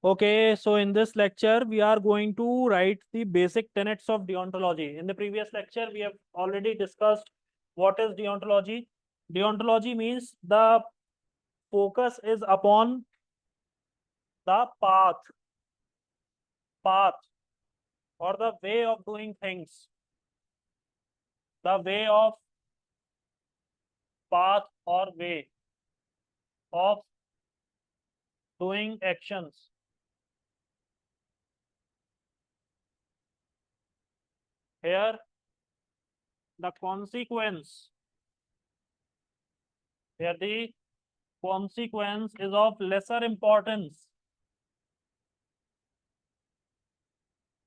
Okay, so in this lecture, we are going to write the basic tenets of deontology. In the previous lecture, we have already discussed what is deontology. Deontology means the focus is upon the path or the way of doing things, the way of path or way of doing actions. Here, the consequence, here the consequence is of lesser importance.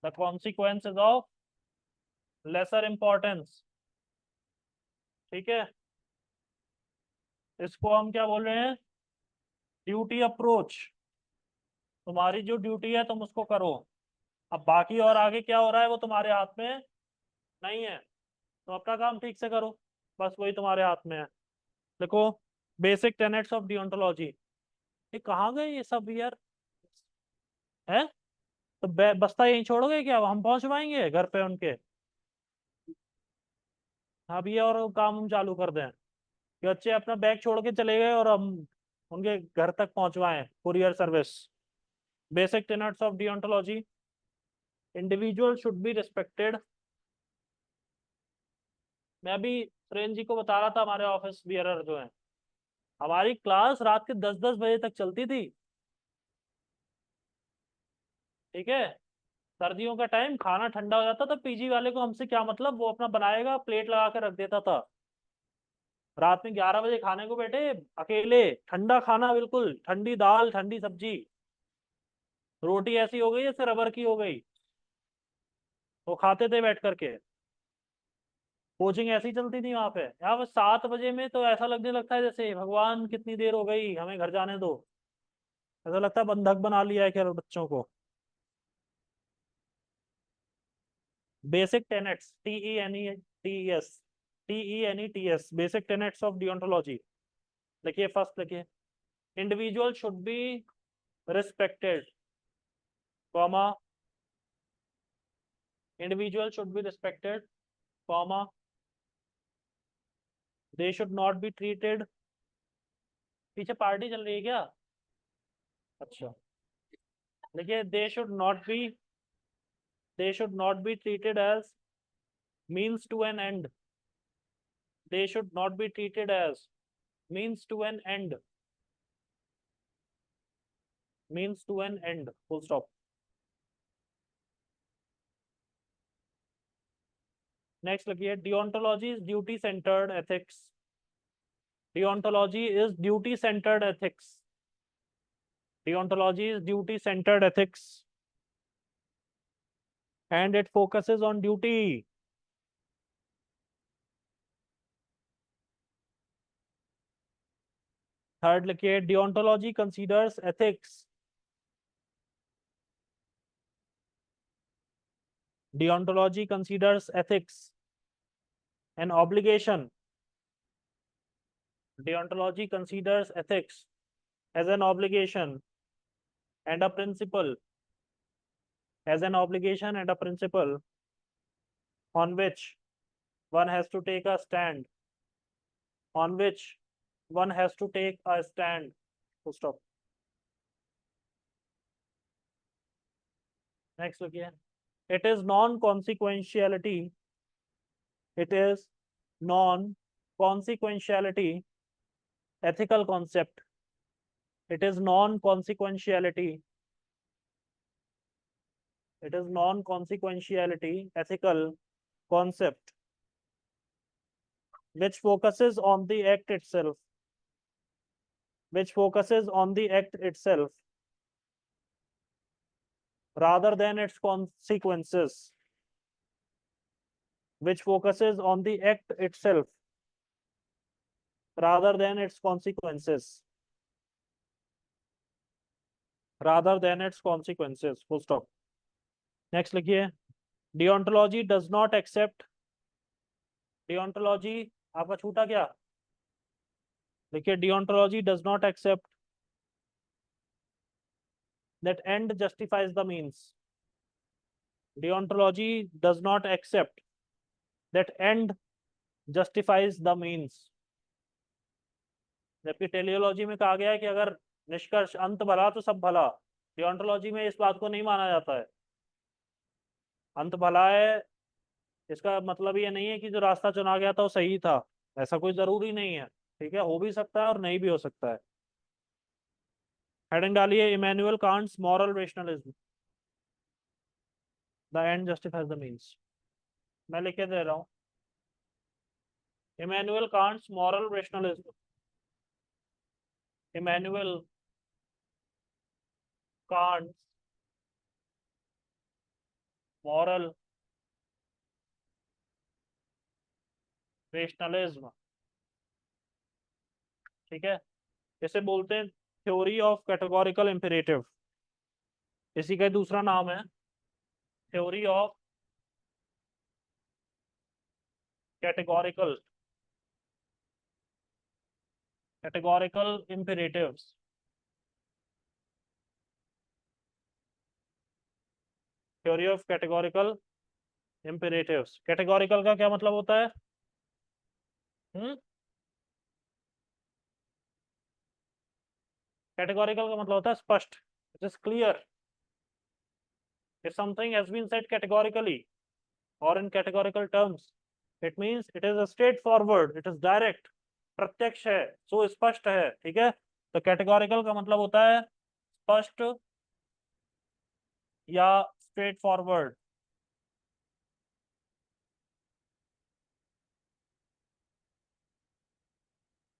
The consequence is of lesser importance. ठीक है, इसको हम क्या बोल रहे हैं? Duty approach. तुम्हारी जो ड्यूटी है तुम उसको करो, अब बाकी और आगे क्या हो रहा है वो तुम्हारे हाथ में नहीं है। तुम अपना काम ठीक से करो, बस वही तुम्हारे हाथ में है। देखो, बेसिक टेनेट्स ऑफ डिओन्टोलॉजी। ये कहाँ गए ये सब यार? है तो बस्ता यहीं छोड़ोगे क्या? हम पहुंच पाएंगे घर पे उनके? अब ये और काम हम चालू कर दें कि बच्चे अपना बैग छोड़ के चले गए और हम उनके घर तक पहुंचवाएं, courier service. Basic tenets of deontology. Individual should be respected. मैं अभी सुरेंद्र जी को बता रहा था, हमारे ऑफिस बियरर जो है, हमारी क्लास रात के 10-10 बजे तक चलती थी। ठीक है, सर्दियों का टाइम खाना ठंडा हो जाता था, पीजी वाले को हमसे क्या मतलब, वो अपना बनाएगा, प्लेट लगा के रख देता था। रात में 11 बजे खाने को बैठे, अकेले, ठंडा खाना, बिल्कुल ठंडी दाल, ठंडी सब्जी, रोटी ऐसी हो गई जैसे रबर की हो गई। वो खाते थे बैठ करके। कोचिंग ऐसी चलती थी वहां पे। यहाँ पे 7 बजे में तो ऐसा लगने लगता है जैसे भगवान कितनी देर हो गई, हमें घर जाने दो। ऐसा लगता है बंधक बना लिया है क्या बच्चों को। Basic tenets, TENETS, basic tenets of deontology. देखिए, फर्स्ट देखिए, individual should be respected, comma, individual should be respected, comma, they should not be treated. पीछे पार्टी चल रही है क्या? अच्छा, देखिए, they should not be treated as means to an end. They should not be treated as means to an end, means to an end, full stop. Next लिखिए, deontology is duty centred ethics. Deontology is duty centered ethics. Deontology is duty centered ethics and it focuses on duty. Third लिखिए, deontology considers ethics. Deontology considers ethics an obligation. Deontology considers ethics as an obligation and a principle, as an obligation and a principle on which one has to take a stand, on which one has to take a stand. Full stop. Next look here. It is non-consequentiality. It is non-consequentiality ethical concept. It is non-consequentiality. It is non-consequentiality ethical concept which focuses on the act itself. Which focuses on the act itself rather than its consequences. Which focuses on the act itself rather than its consequences. Rather than its consequences. Full stop. Next लिखिए, deontology does not accept. Deontology आपका छूटा क्या? देखिए, deontology does not accept that end justifies the means. Deontology does not accept that end justifies the means. जबकि teleology में कहा गया है कि अगर निष्कर्ष अंत भला तो सब भला, डिओन्टोलॉजी में इस बात को नहीं माना जाता है। अंत भला है इसका मतलब ये नहीं है कि जो रास्ता चुना गया था वो सही था, ऐसा कोई जरूरी नहीं है। ठीक है, हो भी सकता है और नहीं भी हो सकता है। हेडिंग डालिए Immanuel Kant's moral rationalism, the end justifies the means. मैं लिख के दे रहा हूँ, Immanuel Kant's moral rationalism. Immanuel Kant's moral rationalism. ठीक है, इसे बोलते हैं थ्योरी ऑफ कैटेगोरिकल इंपेरेटिव। इसी का दूसरा नाम है theory of categorical imperatives. Theory of categorical imperatives. Categorical का क्या मतलब होता है? कैटेगोरिकल का मतलब होता है स्पष्ट, it is clear. if something has been said categorically or in categorical terms, it means it is a straightforward, it is direct, प्रत्यक्ष है, सो स्पष्ट है। ठीक है, तो कैटेगोरिकल का मतलब होता है स्पष्ट या स्ट्रेट फॉरवर्ड।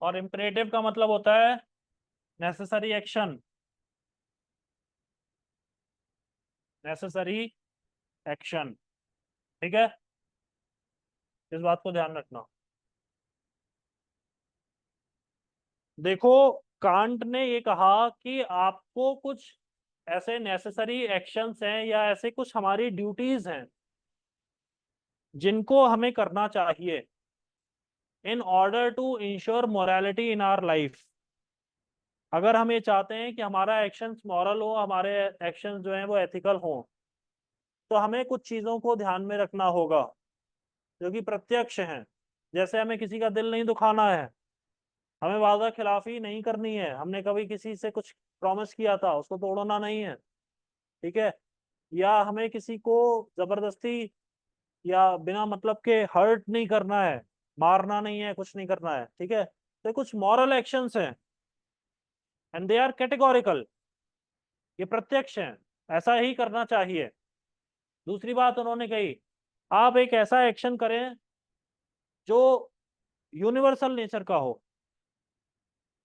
और इम्परेटिव का मतलब होता है नेसेसरी एक्शन, नेसेसरी एक्शन। ठीक है, इस बात को ध्यान रखना। देखो, कांट ने ये कहा कि आपको कुछ ऐसे नेसेसरी एक्शंस हैं या ऐसे कुछ हमारी ड्यूटीज हैं जिनको हमें करना चाहिए in order to ensure morality in our life. अगर हम ये चाहते हैं कि हमारा एक्शंस मॉरल हो, हमारे एक्शंस जो हैं वो एथिकल हो, तो हमें कुछ चीज़ों को ध्यान में रखना होगा जो कि प्रत्यक्ष हैं। जैसे हमें किसी का दिल नहीं दुखाना है, हमें वादा खिलाफी नहीं करनी है, हमने कभी किसी से कुछ प्रॉमिस किया था उसको तोड़ना नहीं है। ठीक है, या हमें किसी को जबरदस्ती या बिना मतलब के हर्ट नहीं करना है, मारना नहीं है, कुछ नहीं करना है। ठीक है, तो कुछ मॉरल एक्शंस हैं एंड दे आर कैटेगोरिकल, ये प्रत्यक्ष हैं, ऐसा ही करना चाहिए। दूसरी बात उन्होंने कही, आप एक ऐसा एक्शन करें जो यूनिवर्सल नेचर का हो,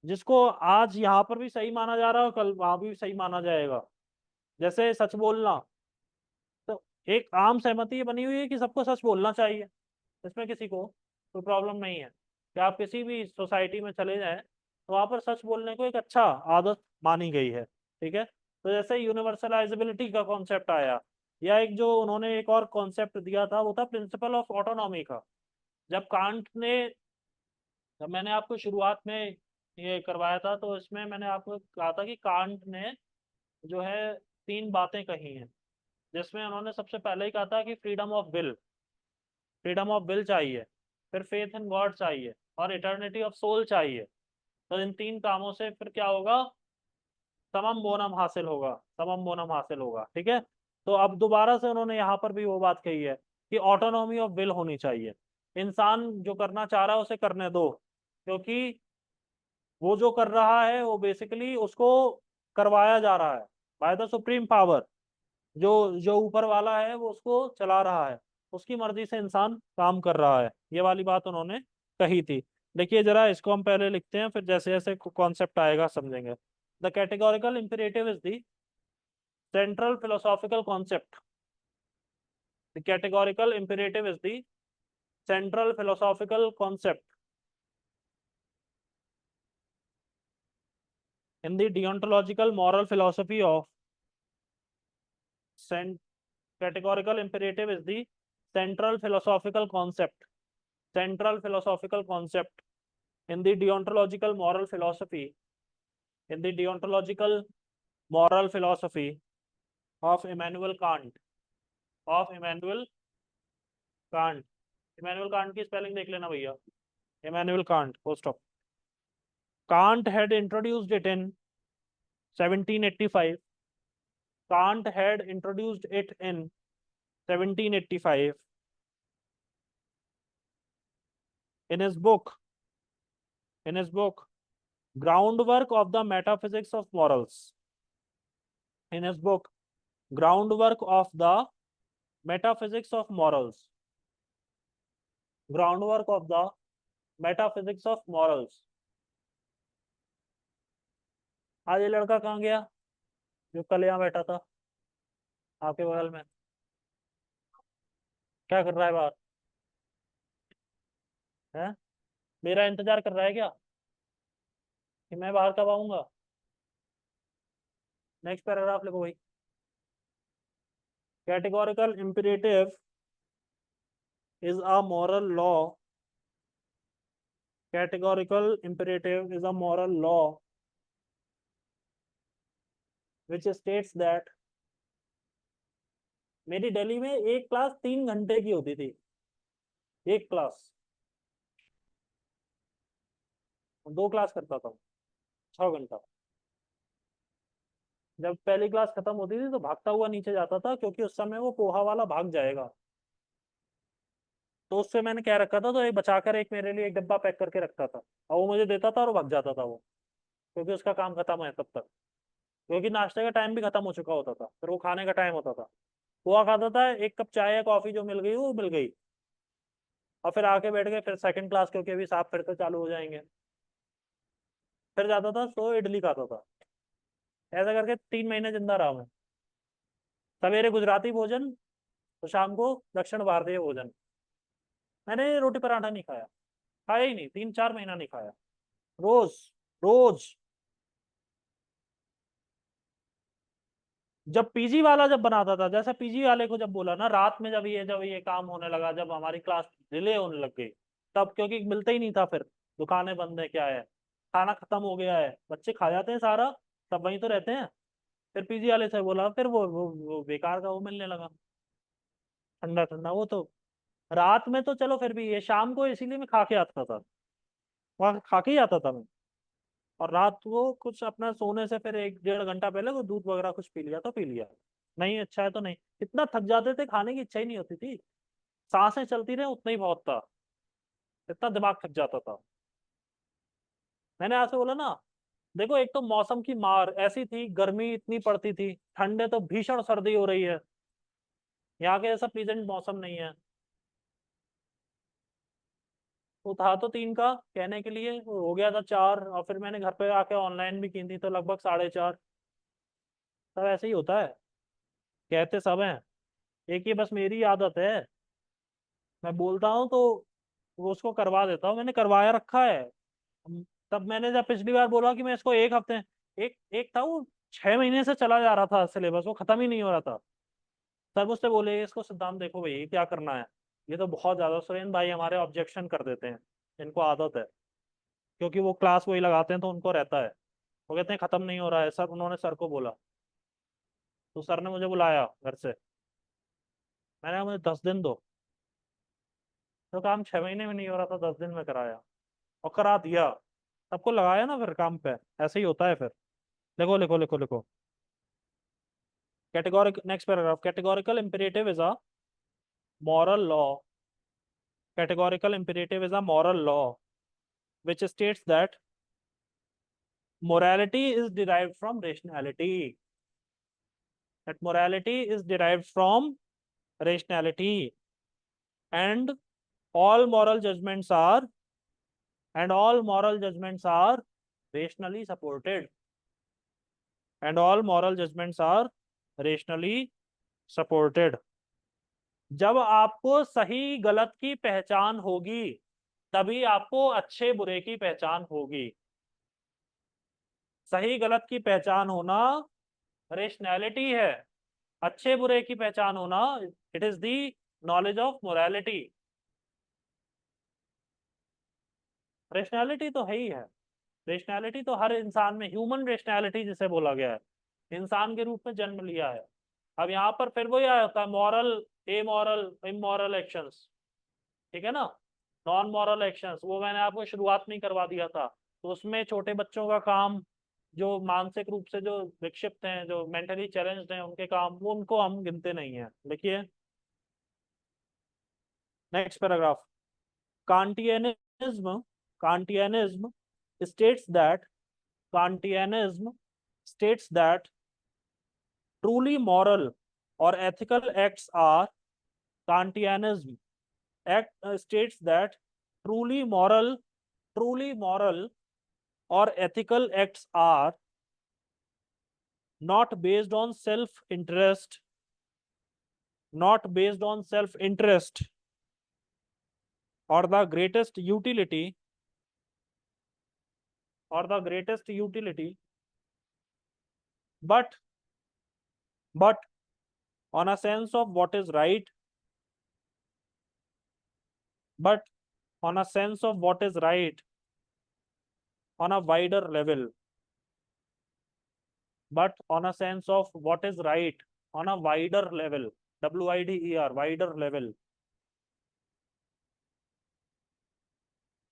जिसको आज यहाँ पर भी सही माना जा रहा है और कल वहां भी सही माना जाएगा। जैसे सच बोलना, तो एक आम सहमति ये बनी हुई है कि सबको सच बोलना चाहिए, इसमें किसी को कोई प्रॉब्लम नहीं है कि आप किसी भी सोसाइटी में चले जाएं तो वहां पर सच बोलने को एक अच्छा आदत मानी गई है। ठीक है, तो जैसे यूनिवर्सलाइजेबिलिटी का कॉन्सेप्ट आया, या एक जो उन्होंने एक और कॉन्सेप्ट दिया था वो था प्रिंसिपल ऑफ ऑटोनॉमी का। जब कांट ने, जब मैंने आपको शुरुआत में ये करवाया था तो इसमें मैंने आपको कहा था कि कांट ने जो है तीन बातें कही हैं, जिसमें उन्होंने सबसे पहले ही कहा था कि फ्रीडम ऑफ विल चाहिए, फिर फेथ इन गॉड चाहिए और इटर्निटी ऑफ सोल चाहिए। तो इन तीन कामों से फिर क्या होगा, समम बोनम हासिल होगा, समम बोनम हासिल होगा। ठीक है, तो अब दोबारा से उन्होंने यहाँ पर भी वो बात कही है कि ऑटोनॉमी ऑफ विल होनी चाहिए, इंसान जो करना चाह रहा है उसे करने दो, क्योंकि वो जो कर रहा है वो बेसिकली उसको करवाया जा रहा है बाय द सुप्रीम पावर। जो जो ऊपर वाला है वो उसको चला रहा है, उसकी मर्जी से इंसान काम कर रहा है। ये वाली बात उन्होंने कही थी। देखिए जरा इसको हम पहले लिखते हैं, फिर जैसे जैसे कॉन्सेप्ट आएगा समझेंगे। The categorical imperative is the central philosophical concept. The categorical imperative is the central philosophical concept in the deontological moral philosophy of categorical imperative is the central philosophical concept, central philosophical concept in the deontological moral philosophy, in the deontological moral philosophy of Immanuel Kant, of Immanuel Kant. Immanuel Kant की spelling देख लेना भैया, Immanuel Kant full stop. Can't had introduced it in 1785, can't had introduced it in 1785 in his book, in his book groundwork of the metaphysics of morals, in his book groundwork of the metaphysics of morals, groundwork of the metaphysics of morals। आज ये लड़का कहाँ गया जो कल यहाँ बैठा था आपके बगल में, क्या कर रहा है बाहर? है मेरा इंतजार कर रहा है क्या कि मैं बाहर कब आऊंगा? नेक्स्ट पैराग्राफ लिखो भाई। Categorical imperative is a moral law, categorical imperative is a moral law which states that, मेरी दिल्ली में एक क्लास 3 घंटे की होती थी, एक क्लास, 2 क्लास करता था 6 घंटा। जब पहली क्लास खत्म होती थी तो भागता हुआ नीचे जाता था क्योंकि उस समय वो पोहा वाला भाग जाएगा, तो उससे मैंने क्या रखा था, तो एक बचाकर एक मेरे लिए एक डब्बा पैक करके रखता था और वो मुझे देता था और भाग जाता था वो, क्योंकि उसका काम खत्म है तब तक, क्योंकि नाश्ते का टाइम भी खत्म हो चुका होता था, फिर वो खाने का टाइम होता था। पोहा खाता था, एक कप चाय या कॉफी जो मिल गई वो मिल गई, और फिर आके बैठ गए, फिर सेकंड क्लास क्योंकि अभी साफ फिर से चालू हो जाएंगे, फिर जाता था सो इडली खाता था। ऐसा करके 3 महीने जिंदा रहा मैं। सवेरे गुजराती भोजन तो शाम को दक्षिण भारतीय भोजन। मैंने रोटी पराठा नहीं खाया, खाया ही नहीं, 3-4 महीना नहीं खाया, रोज रोज। जब पीजी वाला जब बनाता था, जैसे पीजी वाले को जब बोला ना रात में, जब ये काम होने लगा, जब हमारी क्लास डिले होने लग गई, तब क्योंकि मिलता ही नहीं था, फिर दुकानें बंद है, क्या है, खाना खत्म हो गया है, बच्चे खा जाते हैं सारा, सब वहीं तो रहते हैं। फिर पीजी वाले से बोला, फिर वो बेकार का वो मिलने लगा, ठंडा ठंडा वो तो। रात में तो चलो फिर भी, ये शाम को इसीलिए मैं खा के आता था, वहां खा के ही आता था मैं। और रात को कुछ अपना सोने से फिर 1-1.5 घंटा पहले वो दूध वगैरह कुछ पी लिया तो पी लिया, नहीं अच्छा है तो नहीं। इतना थक जाते थे, खाने की इच्छा ही नहीं होती थी, सांसें चलती रहे उतना ही बहुत था, इतना दिमाग थक जाता था। मैंने ऐसे बोला ना, देखो एक तो मौसम की मार ऐसी थी, गर्मी इतनी पड़ती थी, ठंडे तो भीषण सर्दी हो रही है, यहाँ के ऐसा प्लीजेंट मौसम नहीं है। वो था तो 3 का कहने के लिए, वो हो गया था 4, और फिर मैंने घर पे आके ऑनलाइन भी की थी तो लगभग 4.5। सब ऐसे ही होता है, कहते सब हैं, एक ये बस मेरी आदत है, मैं बोलता हूँ तो वो उसको करवा देता हूँ, मैंने करवाया रखा है। तब मैंने जब पिछली बार बोला कि मैं इसको एक हफ्ते, एक एक था वो 6 महीने से चला जा रहा था सिलेबस, वो खत्म ही नहीं हो रहा था। सर मुझसे बोले इसको सिद्धांत देखो भाई ये क्या करना है, ये तो बहुत ज्यादा, सुरेंद्र भाई हमारे ऑब्जेक्शन कर देते हैं, इनको आदत है, क्योंकि वो क्लास वही लगाते हैं तो उनको रहता है। वो कहते हैं खत्म नहीं हो रहा है सर, उन्होंने सर को बोला, तो सर ने मुझे बुलाया घर से, मैंने कहा मुझे 10 दिन दो, तो काम 6 महीने में नहीं हो रहा था, 10 दिन में कराया और करा दिया, सबको लगाया ना फिर काम पे। ऐसे ही होता है फिर। लिखो लिखो लिखो लिखो। Categoric, next paragraph, categorical imperative is a moral law, categorical imperative is a moral law which states that morality is derived from rationality, that morality is derived from rationality, and all moral judgments are, and all moral judgments are rationally supported, and all moral judgments are rationally supported। जब आपको सही गलत की पहचान होगी तभी आपको अच्छे बुरे की पहचान होगी। सही गलत की पहचान होना रेशनैलिटी है, अच्छे बुरे की पहचान होना it is the knowledge of morality. Rationality तो है ही है, रेशनैलिटी तो हर इंसान में, ह्यूमन रेशनैलिटी जिसे बोला गया है, इंसान के रूप में जन्म लिया है। अब यहाँ पर फिर वही आया होता है मॉरल, ए मॉरल, इमोरल एक्शंस, ठीक है ना। नॉन मॉरल एक्शंस वो मैंने आपको शुरुआत में ही करवा दिया था। तो उसमें छोटे बच्चों का काम, जो मानसिक रूप से जो विक्षिप्त हैं, जो मेंटली चैलेंज्ड हैं, उनके काम, वो उनको हम गिनते नहीं है। देखिए next paragraph. Kantianism, Kantianism states that Kantianism states that truly moral or ethical acts are Kantianism states that truly moral or ethical acts are not based on self-interest, not based on self-interest or the greatest utility, or the greatest utility, but but on a sense of what is right, but on a sense of what is right on a wider level, but on a sense of what is right on a wider level, WIDER, wider level,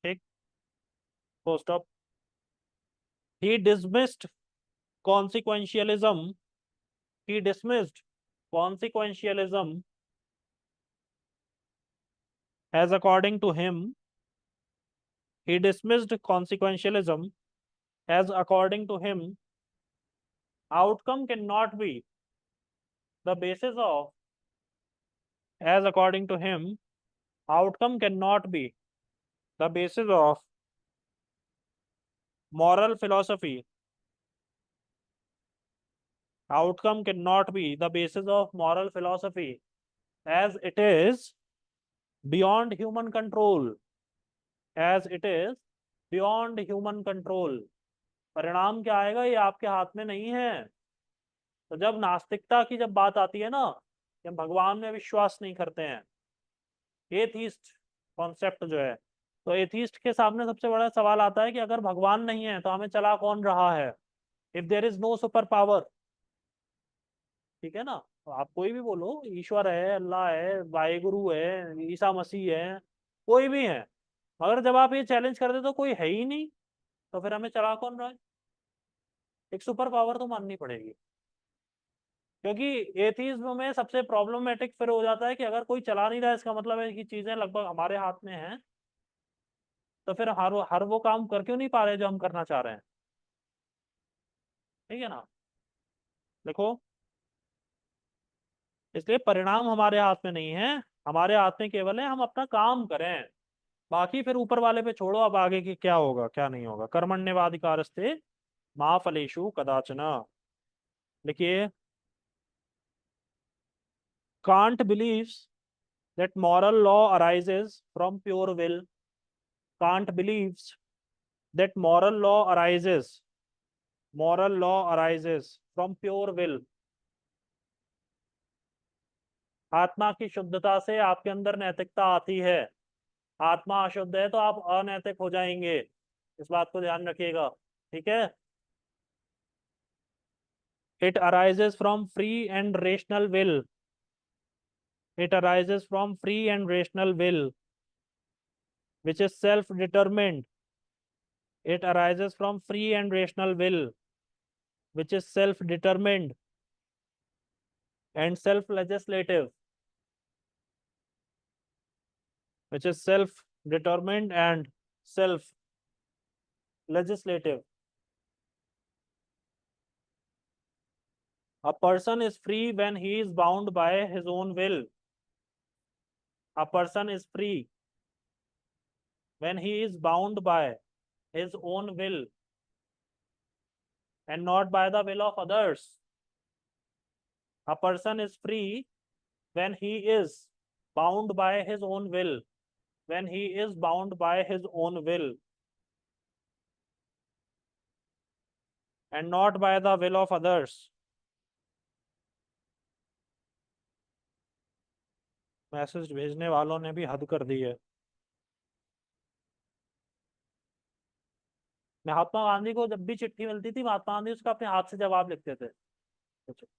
ठीक। First of, he dismissed consequentialism, he dismissed consequentialism as according to him, he dismissed consequentialism as according to him outcome cannot be the basis of, as according to him outcome cannot be the basis of moral philosophy, outcome cannot be the basis of moral philosophy, as it is beyond human control, as it is beyond human control। परिणाम क्या आएगा ये आपके हाथ में नहीं है। तो जब नास्तिकता की जब बात आती है ना, कि हम भगवान में विश्वास नहीं करते हैं, एथीस्ट कॉन्सेप्ट जो है, तो एथीस्ट के सामने सबसे बड़ा सवाल आता है कि अगर भगवान नहीं है तो हमें चला कौन रहा है, if there is no super power, ठीक है ना। तो आप कोई भी बोलो, ईश्वर है, अल्लाह है, वाहेगुरु है, ईसा मसीह है, कोई भी है, मगर जब आप ये चैलेंज कर दे तो कोई है ही नहीं, तो फिर हमें चला कौन रहा है। एक सुपर पावर तो माननी पड़ेगी, क्योंकि एथीज्म में सबसे प्रॉब्लमेटिक फिर हो जाता है कि अगर कोई चला नहीं रहा है, इसका मतलब है कि चीजें लगभग हमारे हाथ में हैं, तो फिर हर वो काम कर क्यों नहीं पा रहे जो हम करना चाह रहे हैं, ठीक है ना। देखो, इसलिए परिणाम हमारे हाथ में नहीं है, हमारे हाथ में केवल है हम अपना काम करें, बाकी फिर ऊपर वाले पे छोड़ो, अब आगे की क्या होगा क्या नहीं होगा। कर्मण्येवाधिकारस्ते मा फलेषु कदाचन। देखिए, can't believes that moral law arises from pure will, Kant believes that moral law arises from pure will। आत्मा की शुद्धता से आपके अंदर नैतिकता आती है, आत्मा अशुद्ध है तो आप अनैतिक हो जाएंगे, इस बात को ध्यान रखिएगा, ठीक है। It arises from free and rational will, it arises from free and rational will which is self determined, it arises from free and rational will which is self determined and self legislative, which is self determined and self legislative। A person is free when he is bound by his own will, a person is free when he is bound by his own will and not by the will of others। A person is free when he is bound by his own will, when he is bound by his own will and not by the will of others। Message भेजने वालों ने भी हद कर दी है। महात्मा गांधी को जब भी चिट्ठी मिलती थी, महात्मा गांधी उसका अपने हाथ से जवाब लिखते थे। कुछ।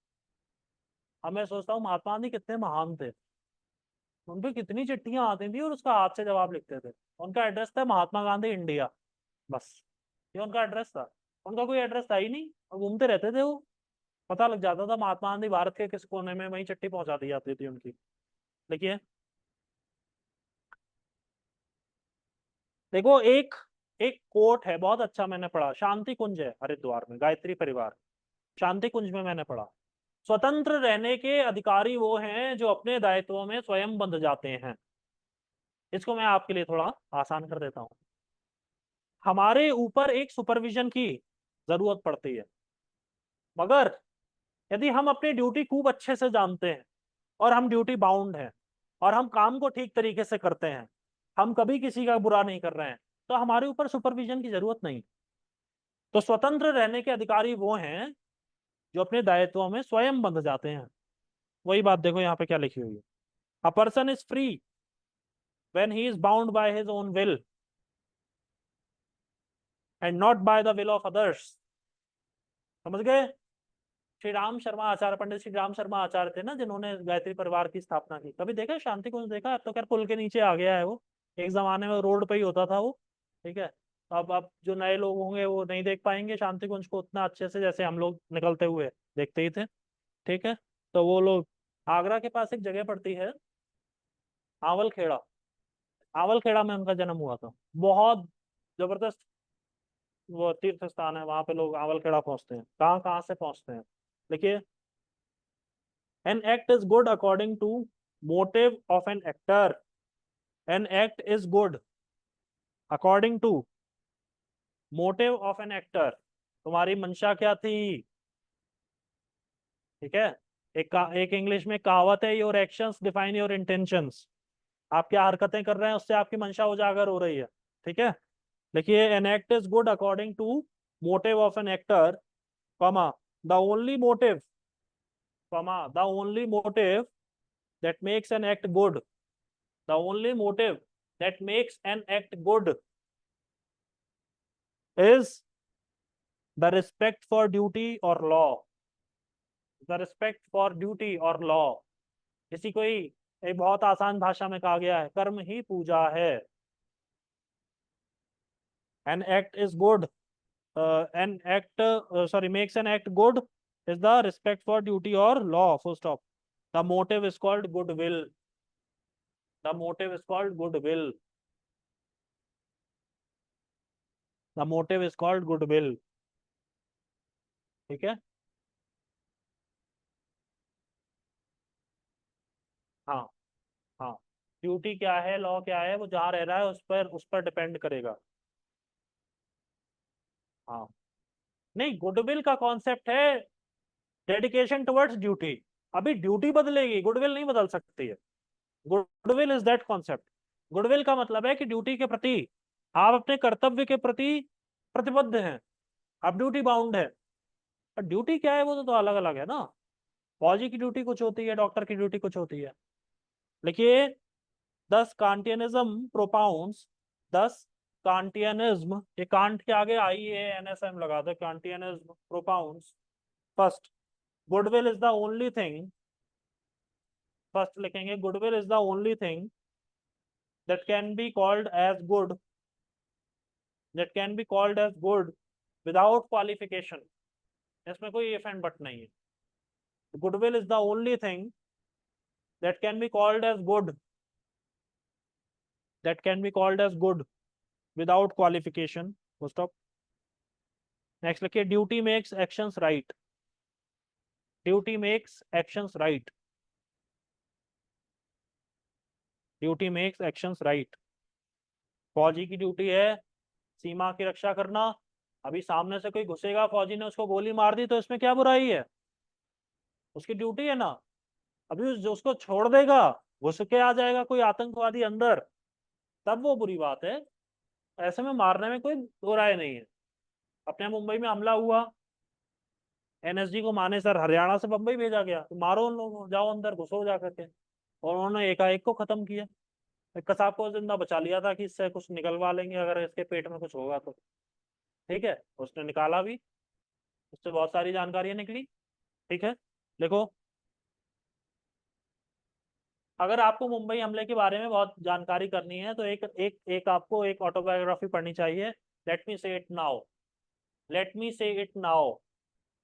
अब मैं सोचता हूँ महात्मा गांधी कितने महान थे, उन पे कितनी चिट्ठियां आती थी और उसका हाथ से जवाब लिखते थे। उनका एड्रेस था महात्मा गांधी इंडिया, बस ये उनका एड्रेस था। उनका कोई एड्रेस था ही नहीं और घूमते रहते थे वो। पता लग जाता था महात्मा गांधी भारत के किस कोने में, वही चिट्ठी पहुंचा दी जाती थी उनकी। देखिए, देखो एक एक कोट है बहुत अच्छा, मैंने पढ़ा, शांति कुंज है हरिद्वार में, गायत्री परिवार, शांति कुंज में मैंने पढ़ा, स्वतंत्र रहने के अधिकारी वो हैं जो अपने दायित्वों में स्वयं बंध जाते हैं। इसको मैं आपके लिए थोड़ा आसान कर देता हूँ। हमारे ऊपर एक सुपरविजन की जरूरत पड़ती है, मगर यदि हम अपनी ड्यूटी खूब अच्छे से जानते हैं और हम ड्यूटी बाउंड हैं और हम काम को ठीक तरीके से करते हैं, हम कभी किसी का बुरा नहीं कर रहे हैं, तो हमारे ऊपर सुपरविजन की जरूरत नहीं। तो स्वतंत्र रहने के अधिकारी वो हैं जो अपने दायित्वों में स्वयं बंध जाते हैं। वही बात देखो यहाँ पे क्या लिखी हुई है, a person is free when he is bound by his own will and not by the will of others. समझ गए? श्री राम शर्मा आचार्य, पंडित श्री राम शर्मा आचार्य थे ना जिन्होंने गायत्री परिवार की स्थापना की। कभी देखा शांति कुंज? देखा? अब तो खैर पुल के नीचे आ गया है वो, एक जमाने में रोड पे ही होता था वो। ठीक है, तो अब जो नए लोग होंगे वो नहीं देख पाएंगे शांति कुंज को उतना अच्छे से जैसे हम लोग निकलते हुए देखते ही थे। ठीक है, तो वो लोग, आगरा के पास एक जगह पड़ती है आवल खेड़ा, आवल खेड़ा में उनका जन्म हुआ था। बहुत जबरदस्त वो तीर्थ स्थान है, वहां पे लोग आवल खेड़ा पहुंचते हैं, कहाँ कहाँ से पहुंचते हैं। देखिए, an act is good according to motive of an actor, an act is good according to motive of an actor। तुम्हारी मंशा क्या थी? ठीक है, एक इंग्लिश में कहावत है, your actions define your intentions. आप क्या हरकतें कर रहे हैं उससे आपकी मंशा उजागर हो रही है। ठीक है, देखिए, an act is good according to motive of an actor, comma the only motive, comma the only motive that makes an act good, the only motive that makes an act good is the respect for duty or law, the respect for duty or law। किसी कोई एक बहुत आसान भाषा में कहा गया है, कर्म ही पूजा है। an act is good, an act sorry makes an act good is the respect for duty or law, full stop। the motive is called goodwill, the motive is called goodwill, the motive is called goodwill। ठीक है, हाँ हाँ, duty क्या है, law क्या है, वो जहाँ रह रहा है उस पर डिपेंड करेगा। हाँ, नहीं, गुडविल का कॉन्सेप्ट है डेडिकेशन टुवर्ड्स ड्यूटी। अभी ड्यूटी बदलेगी, गुडविल नहीं बदल सकती है। Goodwill is that concept. Goodwill का मतलब है कि ड्यूटी के प्रति, आप अपने कर्तव्य के प्रति प्रतिबद्ध हैं, आप ड्यूटी बाउंड है। और ड्यूटी क्या है वो तो अलग अलग है ना, फौजी की ड्यूटी कुछ होती है, डॉक्टर की ड्यूटी कुछ होती है। देखिए, दस कांटियनिज्म प्रोपाउंड्स, दस कांटियनिज्म, ये कांट के आगे आई है एनएसएम लगा दो, Kantianism propounds first goodwill is the only thing, first लिखेंगे goodwill is the only thing that can be called as good, that can be called as good without qualification. इसमें कोई इफ एंड बट नहीं है। Goodwill is the only thing that can be called as good, that can be called as good without qualification, stop. Next लिखिए, duty makes actions right, duty makes actions right, duty makes actions right. फौजी की duty है सीमा की रक्षा करना। अभी सामने से कोई घुसेगा, फौजी ने उसको गोली मार दी, तो इसमें क्या बुराई है? उसकी ड्यूटी है ना। अभी जो उसको छोड़ देगा, घुस के आ जाएगा कोई आतंकवादी अंदर, तब वो बुरी बात है। ऐसे में मारने में कोई दो राय नहीं है। अपने मुंबई में हमला हुआ, एनएसजी को माने सर हरियाणा से बंबई भेजा गया, तो मारो उन लोगों को, जाओ अंदर घुसो जा करके। और उन्होंने एकाएक को खत्म किया। एक कसाब को जिंदा बचा लिया था कि इससे कुछ निकलवा लेंगे अगर इसके पेट में कुछ होगा तो। ठीक है, उसने निकाला भी, उससे बहुत सारी जानकारियां निकली। ठीक है, देखो, अगर आपको मुंबई हमले के बारे में बहुत जानकारी करनी है तो एक एक एक आपको एक ऑटोबायोग्राफी पढ़नी चाहिए। लेट मी से इट नाउ, लेट मी से इट नाउ।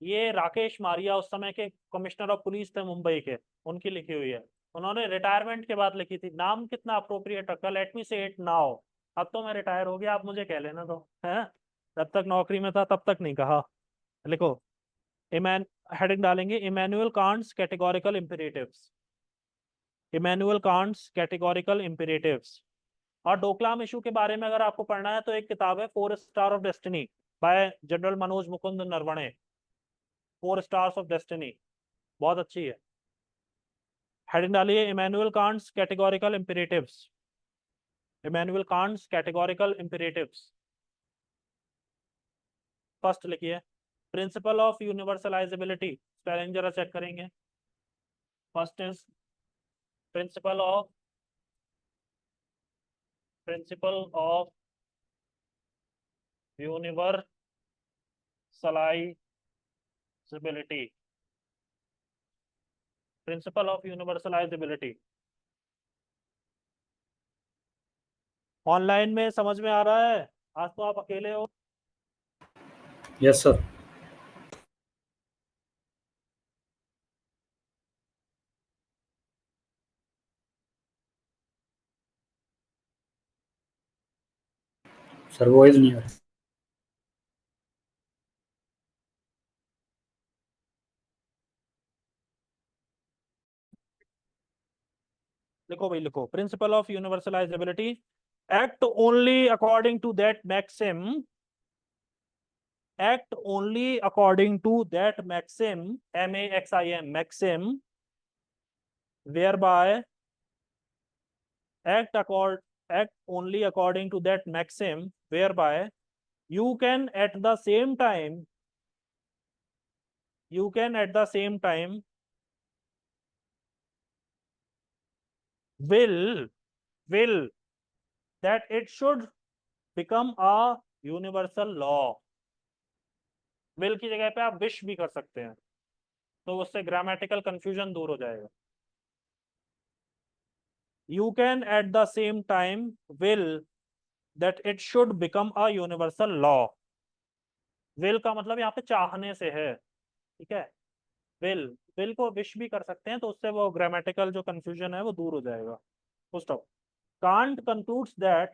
ये राकेश मारिया उस समय के कमिश्नर ऑफ पुलिस थे मुंबई के, उनकी लिखी हुई है। उन्होंने रिटायरमेंट के बाद लिखी थी। नाम कितना अप्रोप्रिएट रखा, लेट मी से इट नाउ। अब तो मैं रिटायर हो गया, आप मुझे कह लेना तो है। जब तक नौकरी में था तब तक नहीं कहा। लिखो, इमैन हेडिंग डालेंगे, Immanuel Kant's categorical imperatives. Immanuel Kant's categorical imperatives. और डोकलाम इशू के बारे में अगर आपको पढ़ना है तो एक किताब है, 4 star of destiny by general Manoj Mukund Naravane. 4 stars of destiny, बहुत अच्छी है। हेडिंग डालिए, Immanuel Kant's categorical imperatives. Immanuel Kant's categorical imperatives. First लिखिए, प्रिंसिपल ऑफ यूनिवर्सलाइजेबिलिटी। स्पेलिंग जरा चेक करेंगे। First is principle of universalisability. Principle of universalisability. Online में समझ में आ रहा है? आज तो आप अकेले हो। Yes sir. सर वॉइस नहीं आ रहा। लिखो भाई, लिखो, principle of universalisability. Act only according to that maxim, act only according to that maxim, maxim, maxim, whereby act only according to that maxim whereby you can at the same time, you can at the same time will that it should become a universal law। will की जगह पे आप wish भी कर सकते हैं, तो उससे ग्रामेटिकल कंफ्यूजन दूर हो जाएगा। You can at the same time will that it should become a universal law। Will का मतलब यहाँ पे चाहने से है, ठीक है। विल, विल को विश भी कर सकते हैं, तो उससे वो ग्रामेटिकल जो कंफ्यूजन है वो दूर हो जाएगा। Full stop. Can't concludes that,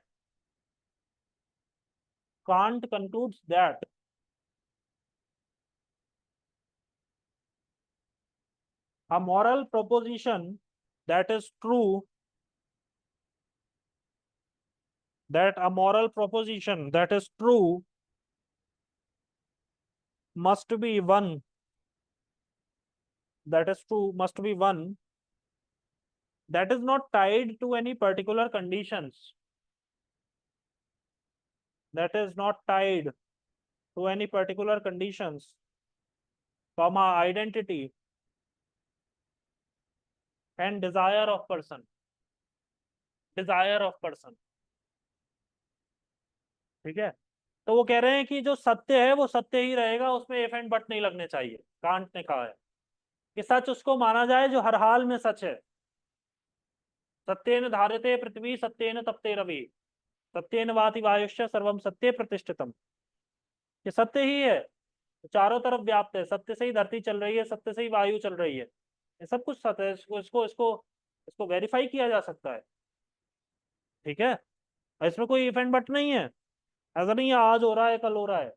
can't concludes that a moral proposition that is true, that a moral proposition that is true must be one, that is true must be one that is not tied to any particular conditions, that is not tied to any particular conditions, comma, identity and desire of person, desire of person। ठीक है, तो वो कह रहे हैं कि जो सत्य है वो सत्य ही रहेगा, उसमें इफ एंड बट नहीं लगने चाहिए। कांट ने कहा है कि सच उसको माना जाए जो हर हाल में सच है। सत्येन धारते पृथ्वी, सत्येन तपते रवि, सत्येन वाति वायुश्च सर्वम सत्ये प्रतिष्ठितम। ये सत्य ही है, चारों तरफ व्याप्त है। सत्य से ही धरती चल रही है, सत्य से ही वायु चल रही है। ये सब कुछ सत्य है। इसको इसको इसको इसको वेरीफाई किया जा सकता है। ठीक है, इसमें कोई इफ एंड बट नहीं है। ऐसा नहीं है आज हो रहा है कल हो रहा है।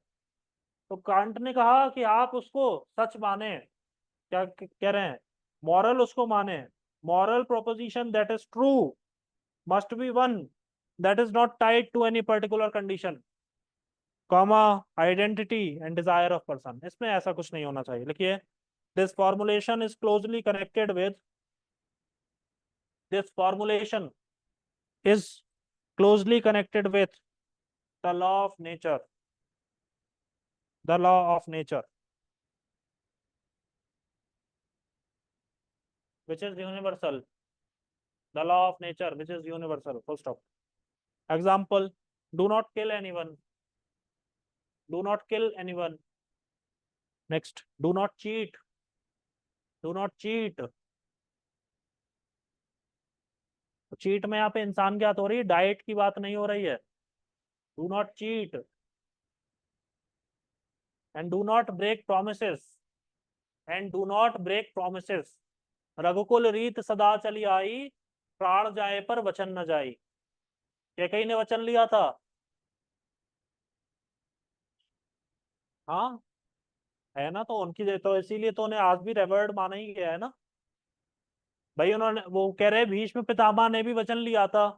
तो कांट ने कहा कि आप उसको सच माने। क्या कह रहे हैं? मॉरल उसको माने। Moral proposition that is true must be one that is not tied to any particular condition, comma, identity and desire of person. इसमें ऐसा कुछ नहीं होना चाहिए। लिखिए, this formulation is closely connected with, this formulation is closely connected with the law of nature, the law of nature which is universal, the law of nature which is universal, full stop। Example, do not kill anyone, do not kill anyone। Next, do not cheat, do not cheat. Cheat में यहाँ पे इंसान की बात हो रही है, diet की बात नहीं हो रही है। Do not cheat and do not break promises. And do not break promises. Raghukul रीत सदा चली आई, प्राण जाए पर वचन न जाई। कैकई ने वचन लिया था। हाँ, है ना, तो उनकी तो इसीलिए तो उन्हें आज भी रेवर्ड माना ही गया है ना भाई। उन्होंने, वो कह रहे भीष्म पितामह ने भी वचन लिया था,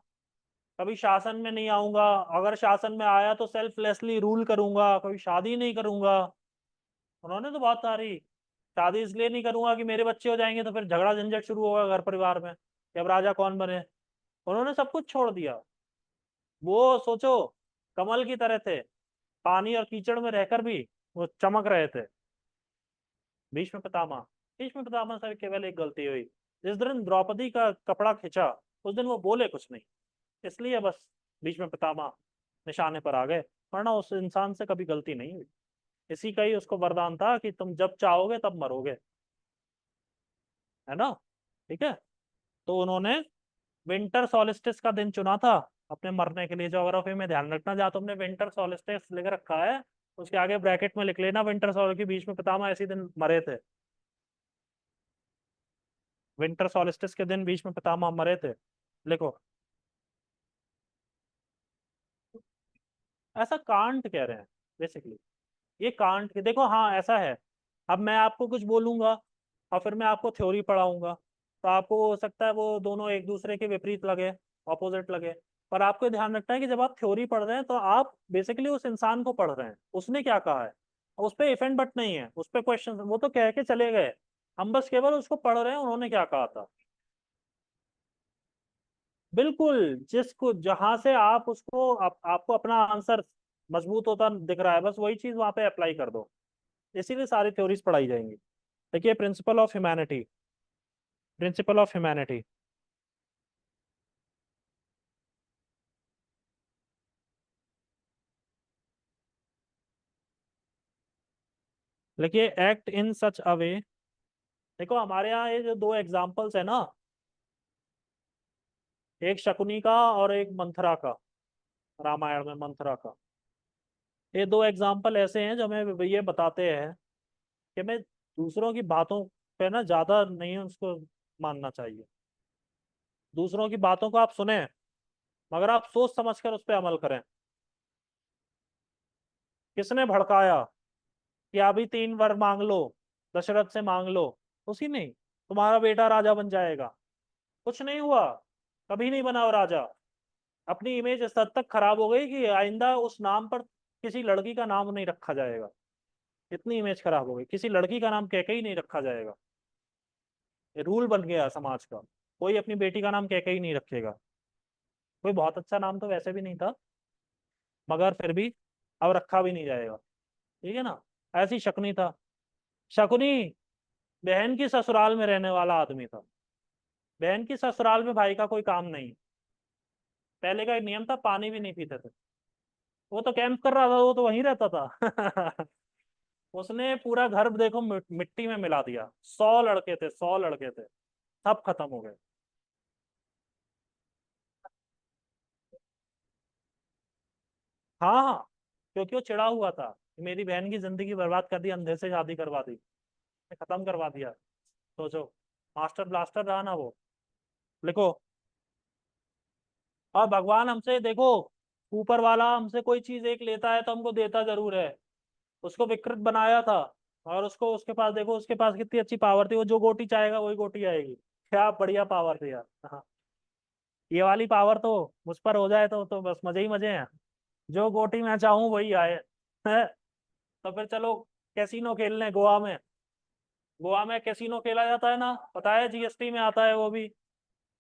कभी शासन में नहीं आऊंगा, अगर शासन में आया तो सेल्फलेसली रूल करूंगा, कभी शादी नहीं करूंगा। उन्होंने तो बहुत सारी, शादी इसलिए नहीं करूंगा कि मेरे बच्चे हो जाएंगे तो फिर झगड़ा झंझट शुरू होगा घर परिवार में कि अब राजा कौन बने। उन्होंने सब कुछ छोड़ दिया। वो सोचो, कमल की तरह थे, पानी और कीचड़ में रहकर भी वो चमक रहे थे। भीष्म पितामह। भीष्म पितामह से केवल एक गलती हुई, जिस दिन द्रौपदी का कपड़ा खींचा उस दिन वो बोले कुछ नहीं, इसलिए बस भीष्म पितामह निशाने पर आ गए, वरना उस इंसान से कभी गलती नहीं हुई। इसी का ही उसको वरदान था कि तुम जब चाहोगे तब मरोगे, है ना। ठीक है, तो उन्होंने विंटर सॉलिस्टिस का दिन चुना था अपने मरने के लिए। ज्योग्राफी में ध्यान रखना, जहाँ तुमने विंटर सॉलिस्टिस लिख रखा है उसके आगे ब्रैकेट में लिख लेना विंटर सॉल के बीच में पितामह ऐसे दिन मरे थे। विंटर सॉलिस्टिस के दिन बीच में पितामह मरे थे, लिखो। ऐसा कांट कह रहे हैं बेसिकली, ये कांट के देखो। हाँ ऐसा है, अब मैं आपको कुछ बोलूंगा और फिर मैं आपको थ्योरी पढ़ाऊंगा, तो आपको हो सकता है वो दोनों एक दूसरे के विपरीत लगे, ऑपोजिट लगे। पर आपको ध्यान रखना है कि जब आप थ्योरी पढ़ रहे हैं तो आप बेसिकली उस इंसान को पढ़ रहे हैं, उसने क्या कहा है। उस पर इफ एंड बट नहीं है, उस पर क्वेश्चन वो तो कह के चले गए, हम बस केवल उसको पढ़ रहे हैं उन्होंने क्या कहा था। बिल्कुल, जिसको जहां से आप उसको आपको अपना आंसर मजबूत होता दिख रहा है, बस वही चीज वहां पे अप्लाई कर दो। इसीलिए सारी थ्योरीज पढ़ाई जाएंगी। देखिए, principle of humanity. Principle of humanity लिखिए, एक्ट इन सच अ वे। देखो हमारे यहाँ ये जो दो एग्जाम्पल्स है ना, एक शकुनी का और एक मंथरा का, रामायण में मंथरा का, ये दो एग्जाम्पल ऐसे हैं जो हमें ये बताते हैं कि हमें दूसरों की बातों पे ना ज्यादा नहीं उसको मानना चाहिए। दूसरों की बातों को आप सुने, मगर आप सोच समझ कर उस पर अमल करें। किसने भड़काया कि अभी 3 वर मांग लो, दशरथ से मांग लो, उसी ने, तुम्हारा बेटा राजा बन जाएगा। कुछ नहीं हुआ, कभी नहीं बना वो राजा। अपनी इमेज इस हद तक खराब हो गई कि आइंदा उस नाम पर किसी लड़की का नाम नहीं रखा जाएगा। इतनी इमेज खराब हो गई, किसी लड़की का नाम कैके नहीं रखा जाएगा। ये रूल बन गया समाज का, कोई अपनी बेटी का नाम कैके नहीं रखेगा। कोई बहुत अच्छा नाम तो वैसे भी नहीं था, मगर फिर भी अब रखा भी नहीं जाएगा। ठीक है ना। ऐसी शकुनी था। शकुनी बहन की ससुराल में रहने वाला आदमी था। बहन की ससुराल में भाई का कोई काम नहीं। पहले का एक नियम था, पानी भी नहीं पीते थे। वो तो कैंप कर रहा था, वो तो वहीं रहता था। उसने पूरा घर देखो मिट्टी में मिला दिया। 100 लड़के थे, 100 लड़के थे, सब खत्म हो गए। हाँ हाँ, क्योंकि वो चिढ़ा हुआ था कि मेरी बहन की जिंदगी बर्बाद कर दी, अंधे से शादी करवा दी, खत्म करवा दिया। सोचो, मास्टर ब्लास्टर रहा ना वो। लिखो, और भगवान हमसे देखो, ऊपर वाला हमसे कोई चीज एक लेता है तो हमको देता जरूर है। उसको विकृत बनाया था, और उसको, उसके पास देखो, उसके पास कितनी अच्छी पावर थी, वो जो गोटी चाहेगा वही गोटी आएगी। क्या बढ़िया पावर थी यार। हाँ, ये वाली पावर तो मुझ पर हो जाए तो बस मजे ही मजे हैं। जो गोटी मैं चाहूँ वही आए। है, तो फिर चलो कैसीनो खेलने गोवा में। गोवा में कैसीनो खेला जाता है ना, पता है, जीएसटी में आता है वो भी।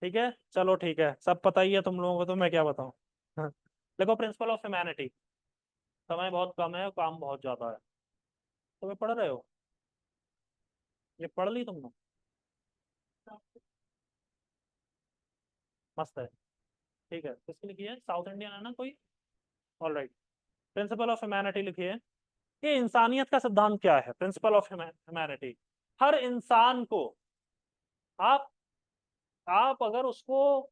ठीक है, चलो ठीक है, सब पता ही है तुम लोगों को, तो मैं क्या बताऊं। हाँ। देखो, प्रिंसिपल ऑफ ह्यूमैनिटी। समय बहुत कम है, काम बहुत ज्यादा है। तुम्हें पढ़ रहे हो, ये पढ़ ली तुमने। मस्त है। ठीक है, किसकी लिखी है, साउथ इंडियन है ना कोई। All right. Principle of humanity लिखिए। ये इंसानियत का सिद्धांत क्या है, प्रिंसिपल ऑफ ह्यूमैनिटी। हर इंसान को आप आप अगर उसको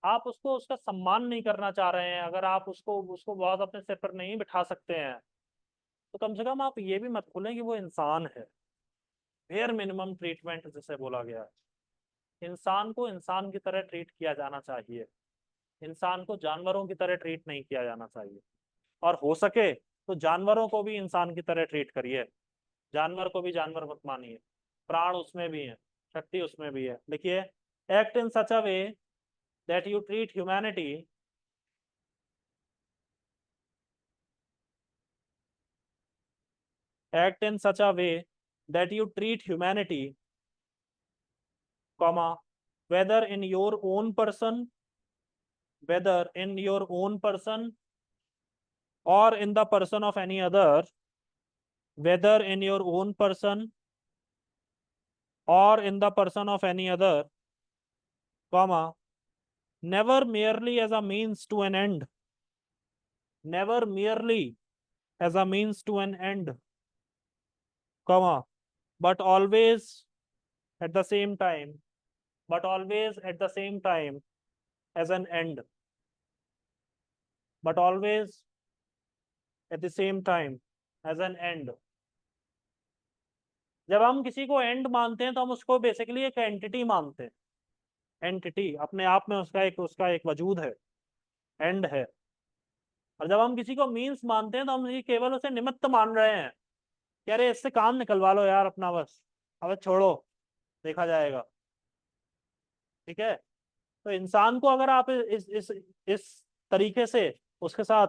आप उसको उसका सम्मान नहीं करना चाह रहे हैं, अगर आप उसको उसको बहुत अपने सिर पर नहीं बिठा सकते हैं, तो कम से कम आप ये भी मत भूलें कि वो इंसान है। फेयर मिनिमम ट्रीटमेंट जिसे बोला गया है, इंसान को इंसान की तरह ट्रीट किया जाना चाहिए। इंसान को जानवरों की तरह ट्रीट नहीं किया जाना चाहिए। और हो सके तो जानवरों को भी इंसान की तरह ट्रीट करिए। जानवर को भी जानवर मत मानिए। प्राण उसमें भी है, शक्ति उसमें भी है। देखिए, act in such a way that you treat humanity act in such a way that you treat humanity, comma, whether in your own person, whether in your own person or in the person of any other, whether in your own person or in the person of any other, comma, never merely as a means to an end, never merely as a means to an end, comma, but always at the same time, but always at the same time as an end, but always at the same time as an end. जब हम किसी को and मानते हैं तो हम उसको basically एक एंटिटी मानते हैं। एंटिटी अपने आप में उसका एक वजूद है, एंड है। और जब हम किसी को मीन्स मानते हैं तो हम ये केवल उसे निमित्त मान रहे हैं कि अरे इससे काम निकलवा लो यार अपना, बस अब छोड़ो, देखा जाएगा। ठीक है। तो इंसान को अगर आप इस तरीके से उसके साथ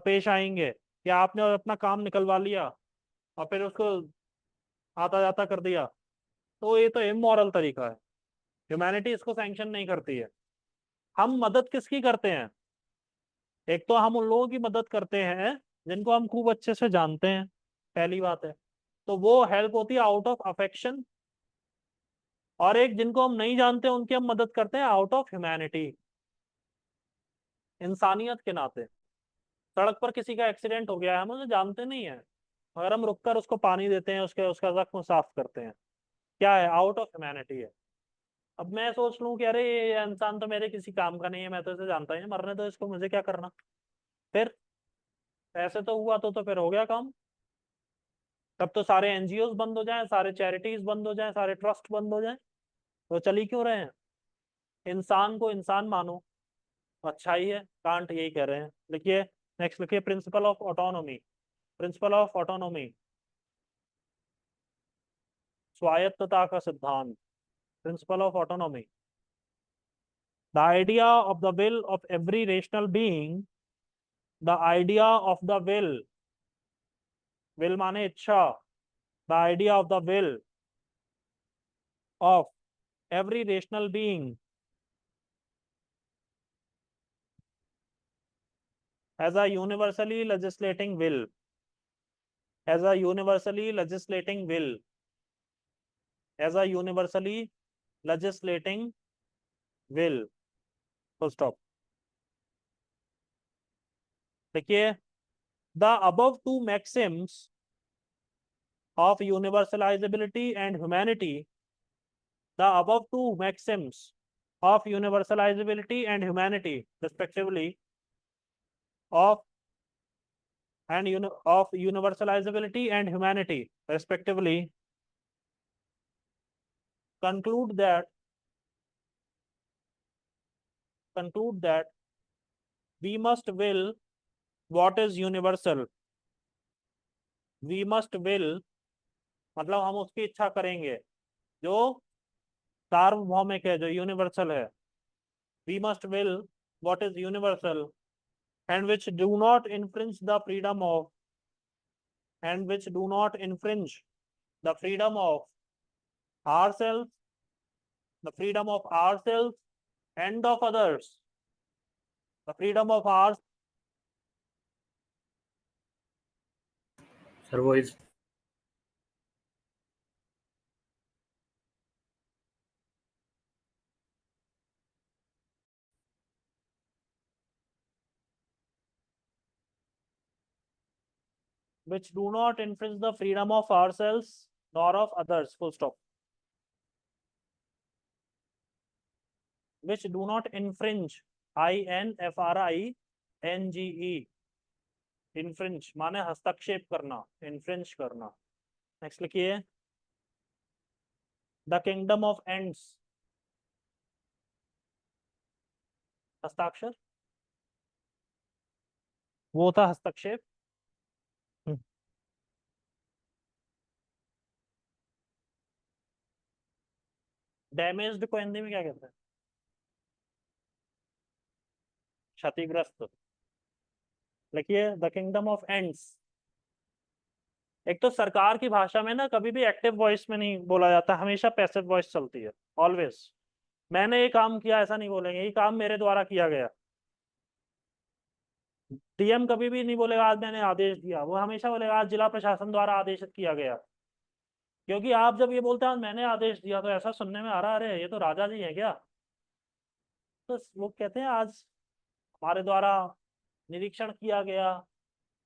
पेश आएंगे कि आपने अपना काम निकलवा लिया और फिर उसको आता जाता कर दिया, तो ये तो इमोरल तरीका है। ह्यूमैनिटी इसको सैंक्शन नहीं करती है। हम मदद किसकी करते हैं? एक तो हम उन लोगों की मदद करते हैं जिनको हम खूब अच्छे से जानते हैं, पहली बात है। तो वो हेल्प होती है आउट ऑफ अफेक्शन। और एक जिनको हम नहीं जानते उनकी हम मदद करते हैं आउट ऑफ ह्यूमैनिटी, इंसानियत के नाते। सड़क पर किसी का एक्सीडेंट हो गया है, हम उसे जानते नहीं है, मगर हम रुककर उसको पानी देते हैं, उसके उसका जख्म साफ करते हैं। क्या है? आउट ऑफ ह्यूमैनिटी है। अब मैं सोच लूं कि अरे ये इंसान तो मेरे किसी काम का नहीं है, मैं तो इसे जानता ही नहीं, मरने दो इसको, मुझे क्या करना। फिर ऐसे तो हुआ तो फिर हो गया काम। तब तो सारे एनजीओ बंद हो जाएं, सारे चैरिटीज बंद हो जाएं, सारे ट्रस्ट बंद हो जाएं। तो चल ही क्यों रहे हैं? इंसान को इंसान मानो, अच्छा ही है। कांट यही कह रहे हैं। लिखिए, नेक्स्ट लिखिए, principle of autonomy. Principle of autonomy, स्वायत्तता का सिद्धांत। Principle of autonomy, the idea of the will of every rational being, the idea of the will माने इच्छा, the idea of the will of every rational being as a universally legislating will, as a universally legislating will, as a universally legislating will, full stop। देखिए, the above two maxims of universalizability and humanity, the above two maxims of universalizability and humanity respectively, of of universalizability and humanity respectively, conclude that conclude that we must will what is universal, we must will मतलब हम उसकी इच्छा करेंगे जो सार्वभौमिक है, जो universal है। we must will what is universal and which do not infringe the freedom of and which do not infringe the freedom of ourselves, the freedom of ourselves and of others, the freedom of ours Sir, voice. which do not infringe the freedom of ourselves nor of others, full stop। which do not infringe, INFRINGE, infringe माने हस्तक्षेप करना, infringe करना। Next लिखिए, the kingdom of ends, हस्ताक्षर, वो था हस्तक्षेप। Damaged को हिंदी में क्या कहते हैं? क्षतिग्रस्त। लिखिए, द किंगडम ऑफ एंड्स। एक तो सरकार की भाषा में ना कभी भी एक्टिव वॉइस में नहीं बोला जाता, हमेशा पैसिव वॉइस चलती है, ऑलवेज। मैंने ये काम किया ऐसा नहीं बोलेंगे, ये काम मेरे द्वारा किया गया। डीएम कभी भी नहीं बोलेगा आज मैंने आदेश दिया, वो हमेशा बोलेगा आज जिला प्रशासन द्वारा आदेशित किया गया। क्योंकि आप जब ये बोलते हैं आज मैंने आदेश दिया, तो ऐसा सुनने में आ रहा है अरे ये तो राजा जी है क्या। तो वो कहते हैं आज हमारे द्वारा निरीक्षण किया गया,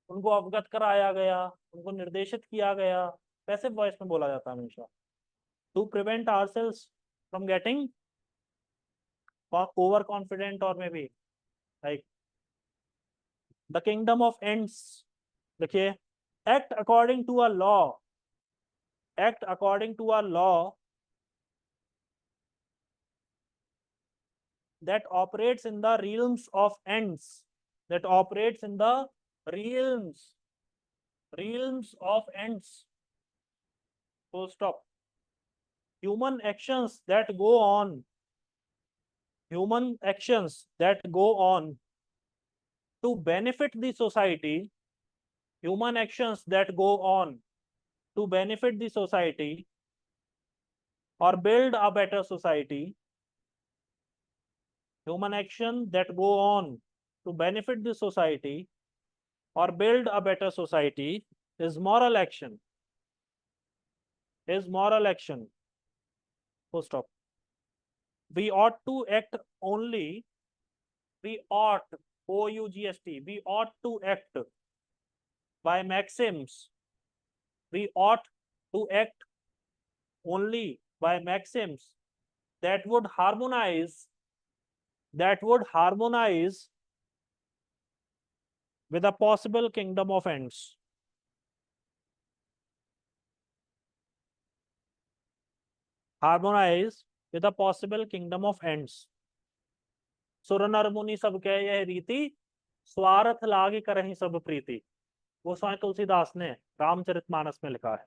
उनको अवगत कराया गया, उनको निर्देशित किया गया, पैसिव वॉइस में बोला जाता है हमेशा। To prevent ourselves from getting over confident और may be like the kingdom of ends. देखिए, act according to a law, act according to a law that operates in the realms of ends, that operates in the realms of ends, full stop। Human actions that go on, human actions that go on to benefit the society, human actions that go on to benefit the society or build a better society, human action that go on to benefit the society or build a better society is moral action, is moral action, full stop। We ought to act only, we ought, OUGST, we ought to act by maxims, we ought to act only by maxims that would harmonize, that would harmonize with a possible kingdom of ends। Harmonize with a possible kingdom of ends। सुर नर मुनि सब कह यह रीति, स्वार्थ लागे करहि सब प्रीति। वो स्वामी तुलसीदास ने रामचरितमानस में लिखा है,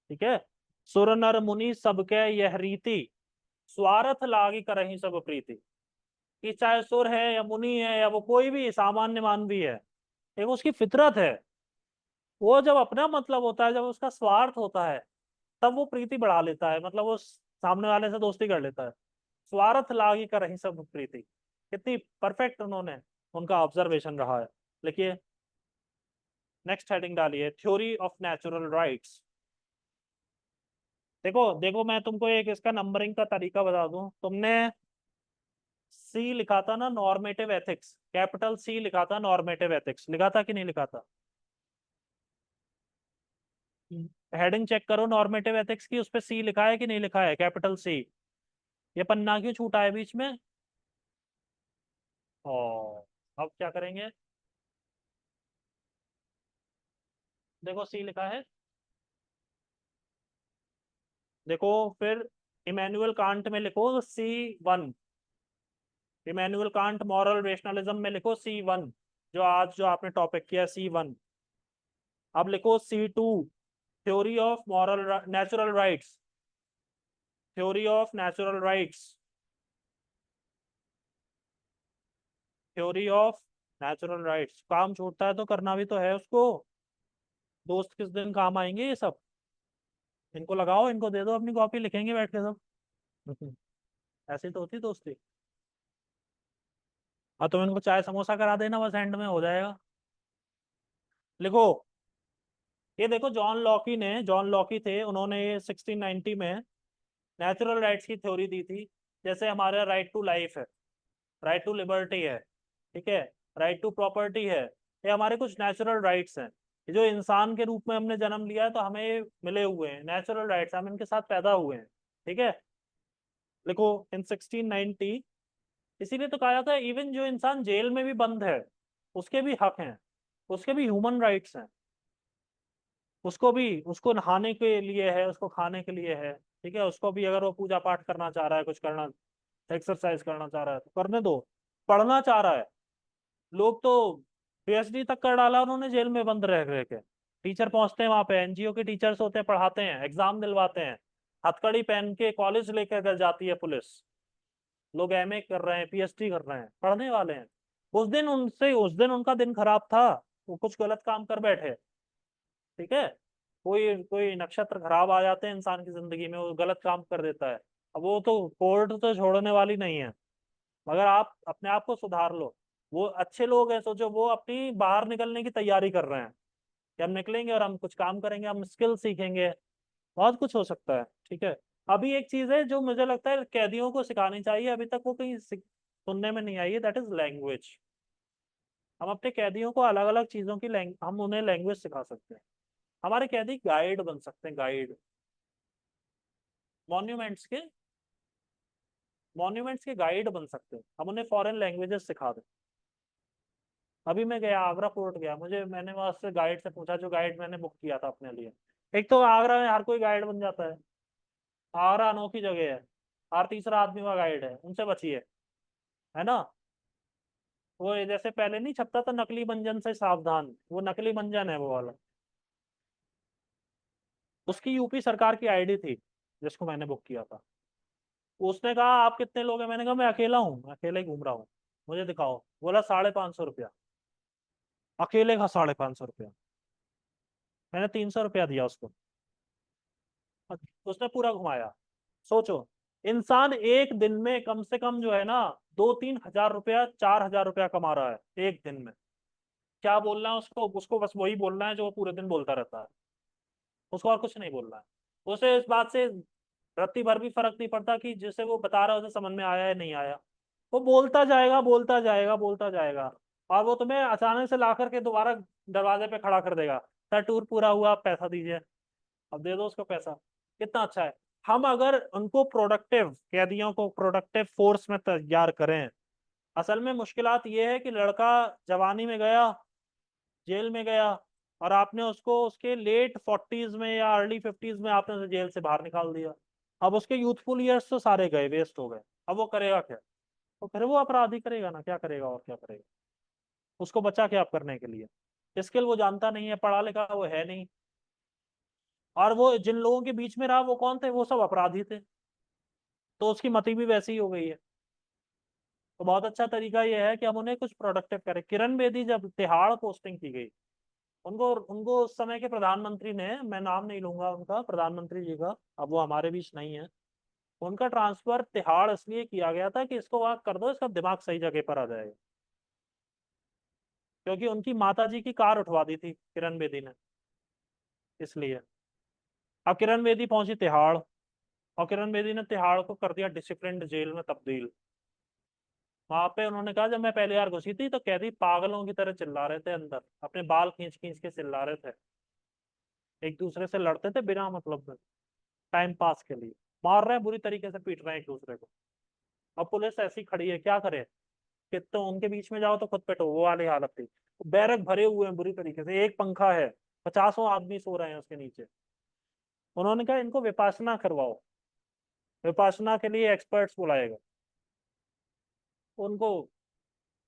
ठीक है। सुर नर मुनि सब कह यह रीति, स्वार्थ लागे करहि सब प्रीति। कि चाहे सुर है या मुनि है या वो कोई भी सामान्य मानवी है, एक उसकी फितरत है, वो जब अपना मतलब होता है, जब उसका स्वार्थ होता है, तब वो प्रीति बढ़ा लेता है, मतलब वो सामने वाले से दोस्ती कर लेता है। स्वार्थ लागी करहि सब प्रीति, कितनी परफेक्ट उन्होंने उनका ऑब्जर्वेशन रहा है। लिखिए, नेक्स्ट हेडिंग डालिए, थ्योरी ऑफ नेचुरल राइट्स। देखो देखो, मैं तुमको एक इसका नंबरिंग का तरीका बता दूं। तुमने सी लिखा था ना, नॉर्मेटिव एथिक्स, कैपिटल सी लिखा था, नॉर्मेटिव एथिक्स लिखा था कि नहीं लिखा था? हेडिंग चेक करो नॉर्मेटिव एथिक्स की, उस पर सी लिखा है कि नहीं लिखा है, कैपिटल सी। ये पन्ना क्यों छूटा है बीच में? ओ, अब क्या करेंगे? देखो सी लिखा है, देखो फिर इमैनुअल कांट में लिखो C1, Immanuel Kant moral rationalism में लिखो C1, जो आज जो आपने टॉपिक किया C1। अब लिखो C2, theory of moral natural rights, theory of natural rights, theory of natural rights. काम छूटता है तो करना भी तो है उसको, दोस्त किस दिन काम आएंगे ये सब। इनको लगाओ, इनको दे दो अपनी कॉपी, लिखेंगे बैठ के सब। ऐसी तो होती दोस्ती। और तुम इनको चाय समोसा करा देना, बस एंड में हो जाएगा। लिखो, ये देखो जॉन लॉकी ने, जॉन लॉकी थे, उन्होंने ये 1690 में नेचुरल राइट्स की थ्योरी दी थी। जैसे हमारा राइट टू लाइफ है, राइट टू लिबर्टी है, ठीक है, राइट टू प्रॉपर्टी है, ये हमारे कुछ नेचुरल राइट्स हैं। ये जो इंसान के रूप में हमने जन्म लिया है तो हमें मिले हुए हैं नेचुरल राइट्स, हम इनके साथ पैदा हुए हैं, ठीक है। लिखो, इन 1690 इसीलिए तो कहा जाता है इवन जो इंसान जेल में भी बंद है उसके भी हक हैं, उसके भी ह्यूमन राइट्स हैं। उसको भी, उसको नहाने के लिए है, उसको खाने के लिए है, ठीक है, उसको भी अगर वो पूजा पाठ करना चाह रहा है, कुछ करना, एक्सरसाइज करना चाह रहा है तो करने दो। पढ़ना चाह रहा है, लोग तो पीएचडी तक कर डाला उन्होंने जेल में बंद रह रह के। टीचर पहुंचते हैं वहां पे, एनजीओ के टीचर्स होते हैं, पढ़ाते हैं, एग्जाम दिलवाते हैं, हथकड़ी पहन के कॉलेज लेकर कर जाती है पुलिस। लोग एमए कर रहे हैं, पीएचडी कर रहे हैं, पढ़ने वाले हैं। उस दिन उनका दिन खराब था, वो कुछ गलत काम कर बैठे, ठीक है। कोई कोई नक्षत्र खराब आ जाते हैं इंसान की जिंदगी में, वो गलत काम कर देता है। अब वो तो कोर्ट तो छोड़ने वाली नहीं है, मगर आप अपने आप को सुधार लो। वो अच्छे लोग हैं, सोचो वो अपनी बाहर निकलने की तैयारी कर रहे हैं कि हम निकलेंगे और हम कुछ काम करेंगे, हम स्किल सीखेंगे, बहुत कुछ हो सकता है, ठीक है। अभी एक चीज है जो मुझे लगता है कैदियों को सिखानी चाहिए, अभी तक वो कहीं सुनने में नहीं आई है, दैट इज लैंग्वेज। हम अपने कैदियों को अलग अलग चीजों की हम उन्हें लैंग्वेज सिखा सकते हैं। हमारे कैदी गाइड बन सकते हैं, गाइड। मॉन्यूमेंट्स के मॉन्यूमेंट्स के गाइड बन सकते हैं, हम उन्हें फॉरेन लैंग्वेजेस सिखा दें। अभी मैं गया, आगरा फोर्ट गया, मैंने वहां से गाइड से पूछा, जो गाइड मैंने बुक किया था अपने लिए। एक तो आगरा में हर कोई गाइड बन जाता है, आगरा अनोखी जगह है, हर तीसरा आदमी वहाँ गाइड है, उनसे बचिए, है ना। वो जैसे पहले नहीं छपता था, नकली मंजन से सावधान, वो नकली मंजन है वो वाला। उसकी यूपी सरकार की आईडी थी जिसको मैंने बुक किया था। उसने कहा आप कितने लोग हैं, मैंने कहा मैं अकेला हूँ, मैं अकेले ही घूम रहा हूँ, मुझे दिखाओ। बोला 550 रुपया, अकेले का 550 रुपया। मैंने 300 रुपया दिया उसको, उसने पूरा घुमाया। सोचो, इंसान एक दिन में कम से कम जो है ना 2-3 हजार रुपया, 4 हजार रुपया कमा रहा है एक दिन में। क्या बोलना है उसको, उसको बस वही बोलना है जो वो पूरे दिन बोलता रहता है, उसको और कुछ नहीं बोलना है। उसे इस बात से रत्ती भर भी फर्क नहीं पड़ता कि जिसे वो बता रहा है उसे समझ में आया या नहीं आया। वो बोलता जाएगा, बोलता जाएगा, बोलता जाएगा, और वो तुम्हें अचानक से ला करके दोबारा दरवाजे पे खड़ा कर देगा। सर टूर पूरा हुआ, आप पैसा दीजिए। अब दे दो उसको पैसा, कितना अच्छा है। हम अगर उनको प्रोडक्टिव, कैदियों को प्रोडक्टिव फोर्स में तैयार करें। असल में मुश्किलात ये है कि लड़का जवानी में गया, जेल में गया, और आपने उसको उसके लेट 40s में या अर्ली 50s में आपने उसे जेल से बाहर निकाल दिया। अब उसके यूथफुल ईयर्स तो सारे गए, वेस्ट हो गए। अब वो करेगा क्या? तो फिर वो अपराधी करेगा ना, क्या करेगा और क्या करेगा? उसको बचा क्या आप करने के लिए? स्किल वो जानता नहीं है, पढ़ा लिखा वो है नहीं। और वो जिन लोगों के बीच में रहा वो कौन थे? वो सब अपराधी थे, तो उसकी मति भी वैसी ही हो गई है। तो बहुत अच्छा तरीका यह है कि हम उन्हें कुछ प्रोडक्टिव करें। किरण बेदी जब तिहाड़ पोस्टिंग की गई, उनको उनको उस समय के प्रधानमंत्री ने, मैं नाम नहीं लूंगा उनका, प्रधानमंत्री जी का, अब वो हमारे बीच नहीं है, उनका ट्रांसफर तिहाड़ इसलिए किया गया था कि इसको वहां कर दो, इसका दिमाग सही जगह पर आ जाएगा। क्योंकि उनकी माता जी की कार उठवा दी थी किरण बेदी ने, इसलिए। अब किरण बेदी पहुंची तिहाड़, और किरण बेदी ने तिहाड़ को कर दिया डिसिप्लिन्ड जेल में तब्दील। वहां पे उन्होंने कहा, जब मैं पहली बार घुसी थी तो कैदी पागलों की तरह चिल्ला रहे थे अंदर, अपने बाल खींच खींच के चिल्ला रहे थे, एक दूसरे से लड़ते थे बिना मतलब में, टाइम पास के लिए, मार रहे हैं, बुरी तरीके से पीट रहे हैं एक दूसरे को। अब पुलिस ऐसी खड़ी है, क्या करे? कि तो उनके बीच में जाओ तो खुद पेटो, वो वाली हालत थी। बैरक भरे हुए हैं बुरी तरीके से, एक पंखा है, 50 आदमी सो रहे हैं उसके नीचे। उन्होंने कहा इनको विपासना करवाओ, विपासना के लिए एक्सपर्ट्स बुलाएगा उनको।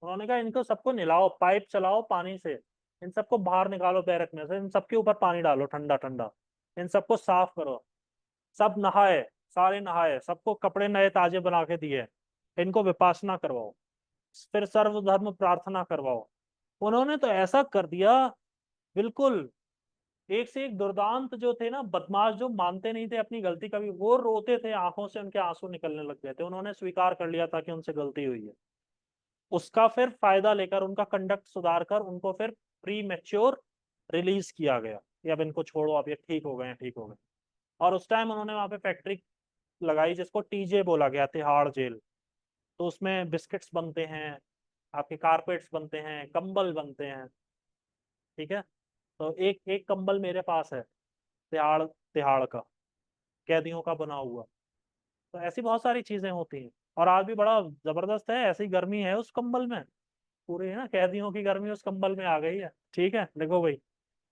उन्होंने कहा इनको सबको नहलाओ, पाइप चलाओ पानी से, इन सबको बाहर निकालो बैरक में से, इन सबके ऊपर पानी डालो ठंडा ठंडा, इन सबको साफ करो। सब नहाए, सारे नहाए, सबको कपड़े नए ताजे बना के दिए, इनको विपासना करवाओ, फिर सर्वधर्म प्रार्थना करवाओ। उन्होंने तो ऐसा कर दिया, बिल्कुल एक से एक दुर्दांत जो थे ना, बदमाश, जो मानते नहीं थे अपनी गलती कभी, वो रोते थे, आंखों से उनके आंसू निकलने लग गए थे, उन्होंने स्वीकार कर लिया था कि उनसे गलती हुई है। उसका फिर फायदा लेकर, उनका कंडक्ट सुधार कर, उनको फिर प्री मैच्योर रिलीज किया गया कि अब इनको छोड़ो, अब ये ठीक हो गए हैं, ठीक हो गए। और उस टाइम उन्होंने वहां पे फैक्ट्री लगाई जिसको टीजे बोला गया, तिहाड़ जेल। तो उसमें बिस्किट्स बनते हैं, आपके कारपेट्स बनते हैं, कंबल बनते हैं, ठीक है। तो एक एक कंबल मेरे पास है, तिहाड़ तिहाड़ का, कैदियों का बना हुआ। तो ऐसी बहुत सारी चीजें होती हैं। और आज भी बड़ा जबरदस्त है, ऐसी गर्मी है उस कंबल में, पूरी है ना कैदियों की गर्मी उस कंबल में आ गई है। ठीक है, देखो भाई,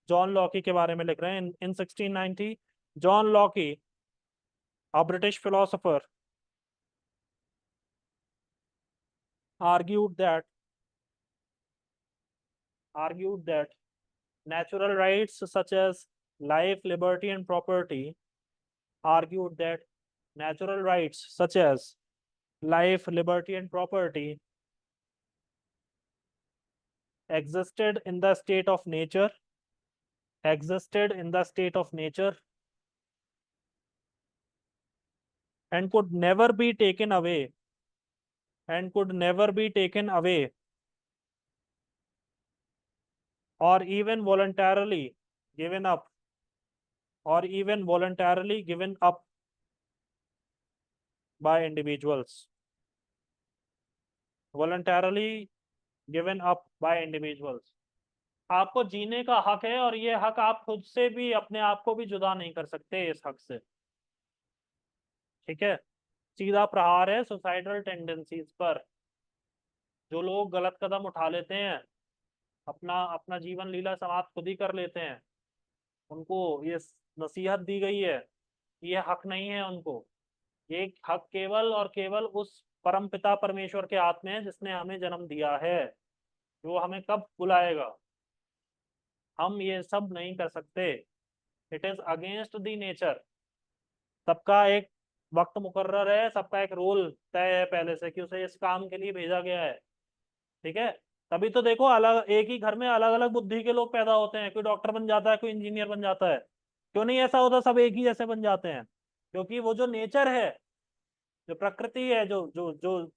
जॉन लॉकी के बारे में लिख रहे हैं। In 1690 John Locke, a British philosopher, argued that argued that natural rights such as life, liberty, and property argued that natural rights such as life, liberty, and property existed in the state of nature, existed in the state of nature, and could never be taken away, and could never be taken away, or even voluntarily given up, or even voluntarily given up by individuals. Voluntarily given up by individuals. आपको जीने का हक है, और ये हक आप खुद से भी अपने आप को भी जुदा नहीं कर सकते इस हक से। ठीक है, सीधा प्रहार है सुसाइडल टेंडेंसीज पर। जो लोग गलत कदम उठा लेते हैं, अपना अपना जीवन लीला समाप्त खुद ही कर लेते हैं, उनको ये नसीहत दी गई है कि ये हक नहीं है उनको। ये हक केवल और केवल उस परम पिता परमेश्वर के हाथ में है जिसने हमें जन्म दिया है, जो हमें कब बुलाएगा। हम ये सब नहीं कर सकते। It is against the nature. सबका एक वक्त मुकर्रर है, सबका एक रोल तय है पहले से कि उसे इस काम के लिए भेजा गया है। ठीक है, तभी तो देखो अलग एक ही घर में अलग अलग बुद्धि के लोग पैदा होते हैं, कोई डॉक्टर बन जाता है, कोई इंजीनियर बन जाता है। क्यों नहीं ऐसा होता सब एक ही जैसे बन जाते हैं? क्योंकि वो जो नेचर है, जो प्रकृति है, जो जो जो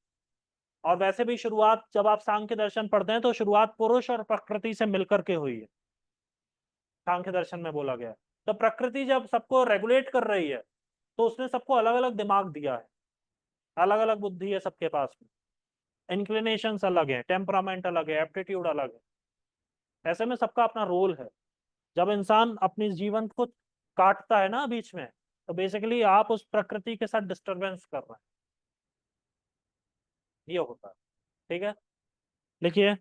और वैसे भी शुरुआत जब आप सांख्य दर्शन पढ़ते हैं तो शुरुआत पुरुष और प्रकृति से मिलकर के हुई है, सांख्य दर्शन में बोला गया है। तो प्रकृति जब सबको रेगुलेट कर रही है तो उसने सबको अलग अलग दिमाग दिया है, अलग अलग बुद्धि है सबके पास में, इंक्लिनेशंस अलग है, टेम्परामेंट अलग है, एप्टीट्यूड अलग है। ऐसे में सबका अपना रोल है। जब इंसान अपने जीवन को काटता है ना बीच में, तो बेसिकली आप उस प्रकृति के साथ डिस्टरबेंस कर रहे हैं, ये होता है। ठीक है, लिखिए,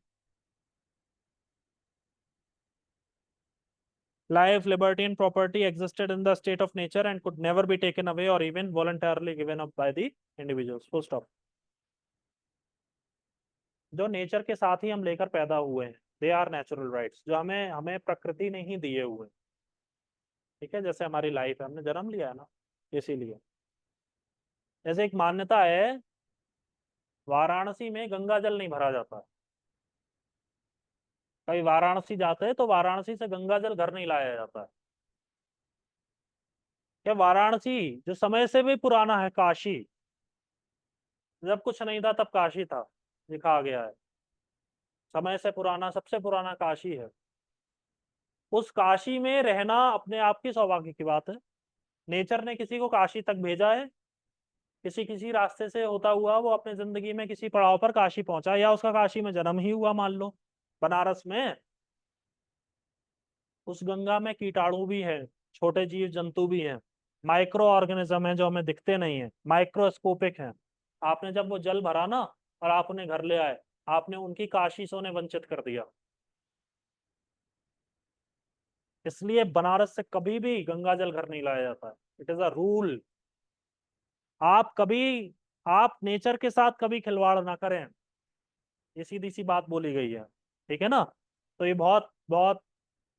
life, liberty, and property existed in the state of nature and could never be taken away or even voluntarily given up by the individuals. Full stop. जो नेचर के साथ ही हम लेकर पैदा हुए हैं, दे आर नेचुरल राइट्स, जो हमें हमें प्रकृति ने ही दिए हुए। ठीक है, जैसे हमारी लाइफ है, हमने जन्म लिया है ना, इसीलिए। जैसे एक मान्यता है, वाराणसी में गंगा जल नहीं भरा जाता। कभी वाराणसी जाते हैं तो वाराणसी से गंगा जल घर नहीं लाया जाता है। क्या वाराणसी जो समय से भी पुराना है, काशी, जब कुछ नहीं था तब काशी था, लिखा गया है। समय से पुराना, सबसे पुराना काशी है। उस काशी में रहना अपने आप की सौभाग्य की बात है। नेचर ने किसी को काशी तक भेजा है, किसी किसी रास्ते से होता हुआ वो अपने जिंदगी में किसी पड़ाव पर काशी पहुंचा, या उसका काशी में जन्म ही हुआ, मान लो बनारस में। उस गंगा में कीटाणु भी है, छोटे जीव जंतु भी हैं, माइक्रो ऑर्गेनिज्म है जो हमें दिखते नहीं है, माइक्रोस्कोपिक है। आपने जब वो जल भरा ना और आप उन्हें घर ले आए, आपने उनकी काशी से उन्हें वंचित कर दिया। इसलिए बनारस से कभी भी गंगा जल घर नहीं लाया जाता है। It is a rule. आप कभी, आप नेचर के साथ कभी खिलवाड़ ना करें, ये सीधी सी बात बोली गई है। ठीक है ना? तो ये बहुत बहुत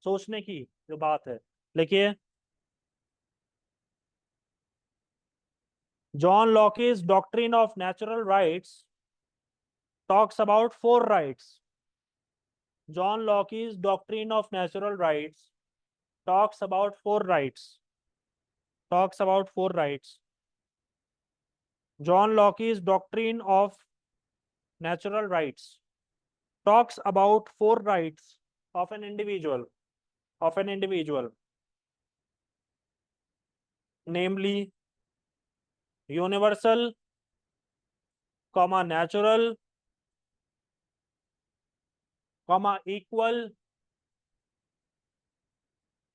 सोचने की जो बात है। देखिए, John लॉकी's doctrine of natural rights talks about four rights. John Locke's doctrine of natural rights talks about four rights. Talks about four rights. John Locke's doctrine of natural rights talks about four rights of an individual, of an individual, namely universal, natural, equal,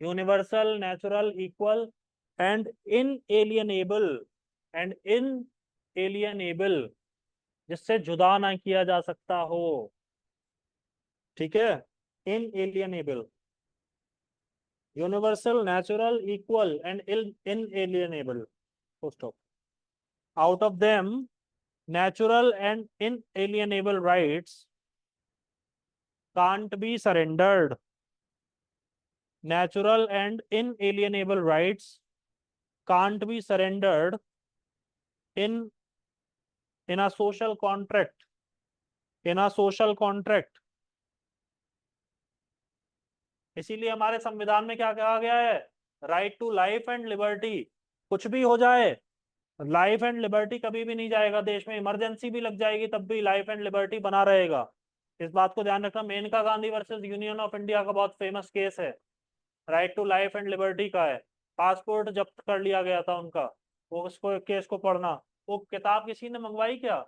universal, natural, equal, and inalienable, and inalienable. जिससे जुदा ना किया जा सकता हो, ठीक है, inalienable, universal, natural, equal and inalienable, stop. Out of them natural and inalienable rights can't be surrendered. Natural and inalienable rights can't be surrendered in a social contract. In a social contract. इसीलिए हमारे संविधान में क्या कहा गया है? Right to life and liberty. कुछ भी हो जाए, लाइफ एंड लिबर्टी कभी भी नहीं जाएगा देश में। इमरजेंसी भी लग जाएगी तब भी लाइफ एंड लिबर्टी बना रहेगा। इस बात को ध्यान रखना। Maneka Gandhi versus Union of India का बहुत फेमस केस है, right to life and liberty का है। पासपोर्ट जब्त कर लिया गया था उनका, वो उसको केस को पढ़ना। वो किताब किसी ने मंगवाई क्या?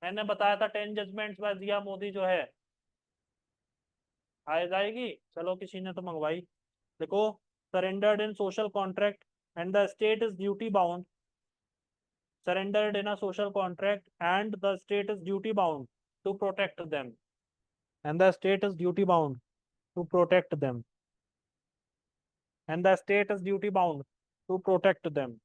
मैंने बताया था 10 जजमेंट्स बाय जिया मोदी जो है, आ जाएगी। चलो किसी ने तो मंगवाई। देखो, surrendered in social contract and the state is duty bound, surrendered in a social contract and the state is duty bound to protect them, and the state is duty bound to protect them, and the state is duty bound to protect them.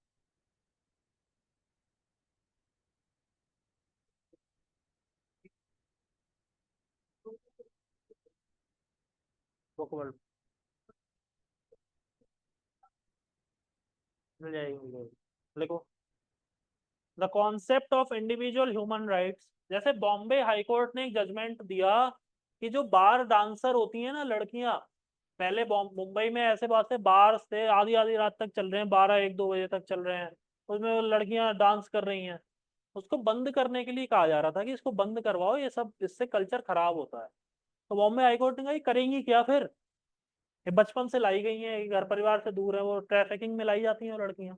Book world मिल जाएगी, मिल जाएगी। देखो, the concept of individual human rights, जैसे Bombay high court ने एक judgement दिया कि जो बार डांसर होती हैं ना लड़कियां, पहले मुंबई में ऐसे बहुत से बार थे, आधी आधी रात तक चल रहे हैं, 12 1 2 बजे तक चल रहे हैं, उसमें वो लड़कियां डांस कर रही हैं। उसको बंद करने के लिए कहा जा रहा था कि इसको बंद करवाओ, ये सब इससे कल्चर खराब होता है। तो बॉम्बे हाईकोर्ट ने कहा, "ये करेंगी क्या फिर? ये बचपन से लाई गई हैं, ये घर परिवार से दूर है, वो ट्रैफिकिंग में लाई जाती हैं वो लड़कियां,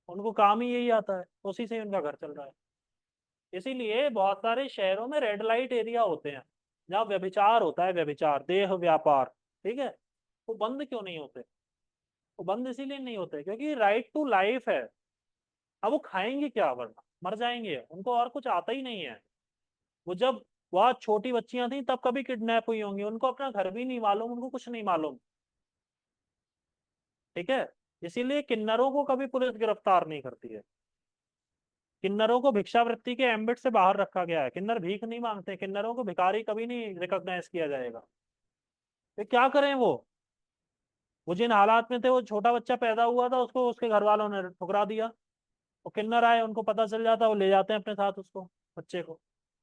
उनको काम ही यही आता है, उसी से ही उनका घर चल रहा है।" इसीलिए बहुत सारे शहरों में रेड लाइट एरिया होते हैं जहाँ व्यभिचार होता है, व्यभिचार, देह व्यापार, ठीक है। वो बंद क्यों नहीं होते? वो बंद इसीलिए नहीं होते क्योंकि राइट टू लाइफ है। अब वो खाएंगे क्या, वरना मर जाएंगे, उनको और कुछ आता ही नहीं है। वो जब वह छोटी बच्चियां थी तब कभी किडनैप हुई होंगी, उनको अपना घर भी नहीं मालूम, उनको कुछ नहीं मालूम, ठीक है। इसीलिए किन्नरों को कभी पुलिस गिरफ्तार नहीं करती है। किन्नरों को भिक्षावृत्ति के एम्बिट से बाहर रखा गया है। किन्नर भीख नहीं मांगते, किन्नरों को भिखारी कभी नहीं रिकॉग्नाइज किया जाएगा। तो क्या करें वो जिन हालात में थे, वो छोटा बच्चा पैदा हुआ था, उसको उसके घर वालों ने ठुकरा दिया। वो किन्नर आए, उनको पता चल जाता, वो ले जाते हैं अपने साथ उसको, बच्चे को,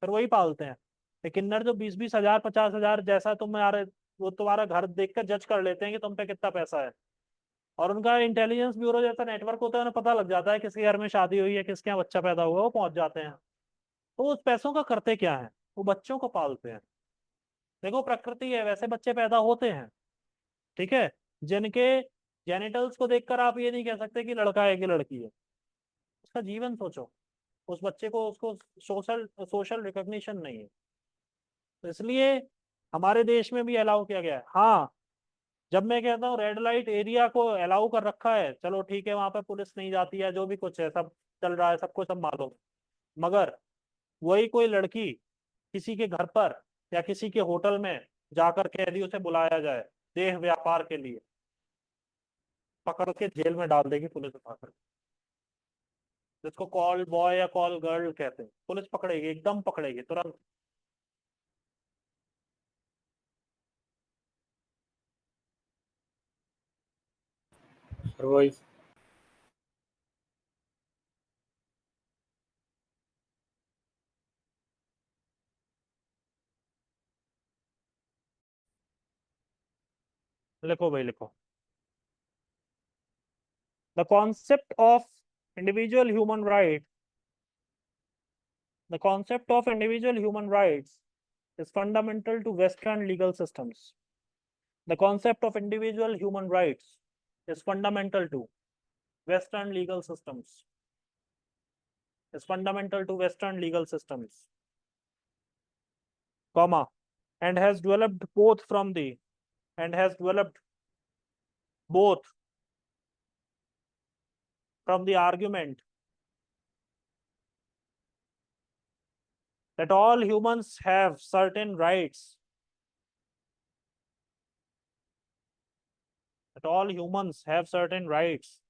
फिर वही पालते हैं। ये किन्नर जो 20-20 हजार 50 हजार, जैसा तुम्हारे, वो तुम्हारा घर देखकर जज कर लेते हैं कि तुम पे कितना पैसा है। और उनका इंटेलिजेंस ब्यूरो जैसा नेटवर्क होता है, उन्हें पता लग जाता है किसके घर में शादी हुई है, किसके यहाँ बच्चा पैदा हुआ, वो पहुंच जाते हैं। तो उस पैसों का करते क्या है? वो बच्चों को पालते हैं। देखो, प्रकृति है, वैसे बच्चे पैदा होते हैं, ठीक है, जिनके जेनिटल्स को देखकर आप ये नहीं कह सकते कि लड़का है कि लड़की है। उसका जीवन सोचो, उस बच्चे को, उसको सोशल सोशल रिकॉग्निशन नहीं है। तो इसलिए हमारे देश में भी अलाउ किया गया है। हाँ, जब मैं कहता हूँ रेड लाइट एरिया को अलाउ कर रखा है, चलो ठीक है, वहां पर पुलिस नहीं जाती है, जो भी कुछ है सब चल रहा है, सबको सब मालूम। मगर वही कोई लड़की किसी के घर पर या किसी के होटल में जाकर कैदियों से बुलाया जाए देह व्यापार के लिए, पकड़ के जेल में डाल देगी पुलिस उठाकर। जिसको कॉल बॉय या कॉल गर्ल कहते हैं, पुलिस पकड़ेगी, एकदम पकड़ेगी तुरंत। Sir voice. लिखो भाई, लिखो। The concept of individual human right, the concept of individual human rights is fundamental to Western legal systems. The concept of individual human rights is fundamental to Western legal systems. Is fundamental to Western legal systems, comma, and has developed both from the and has developed both from the argument that all humans have certain rights, that all humans have certain rights,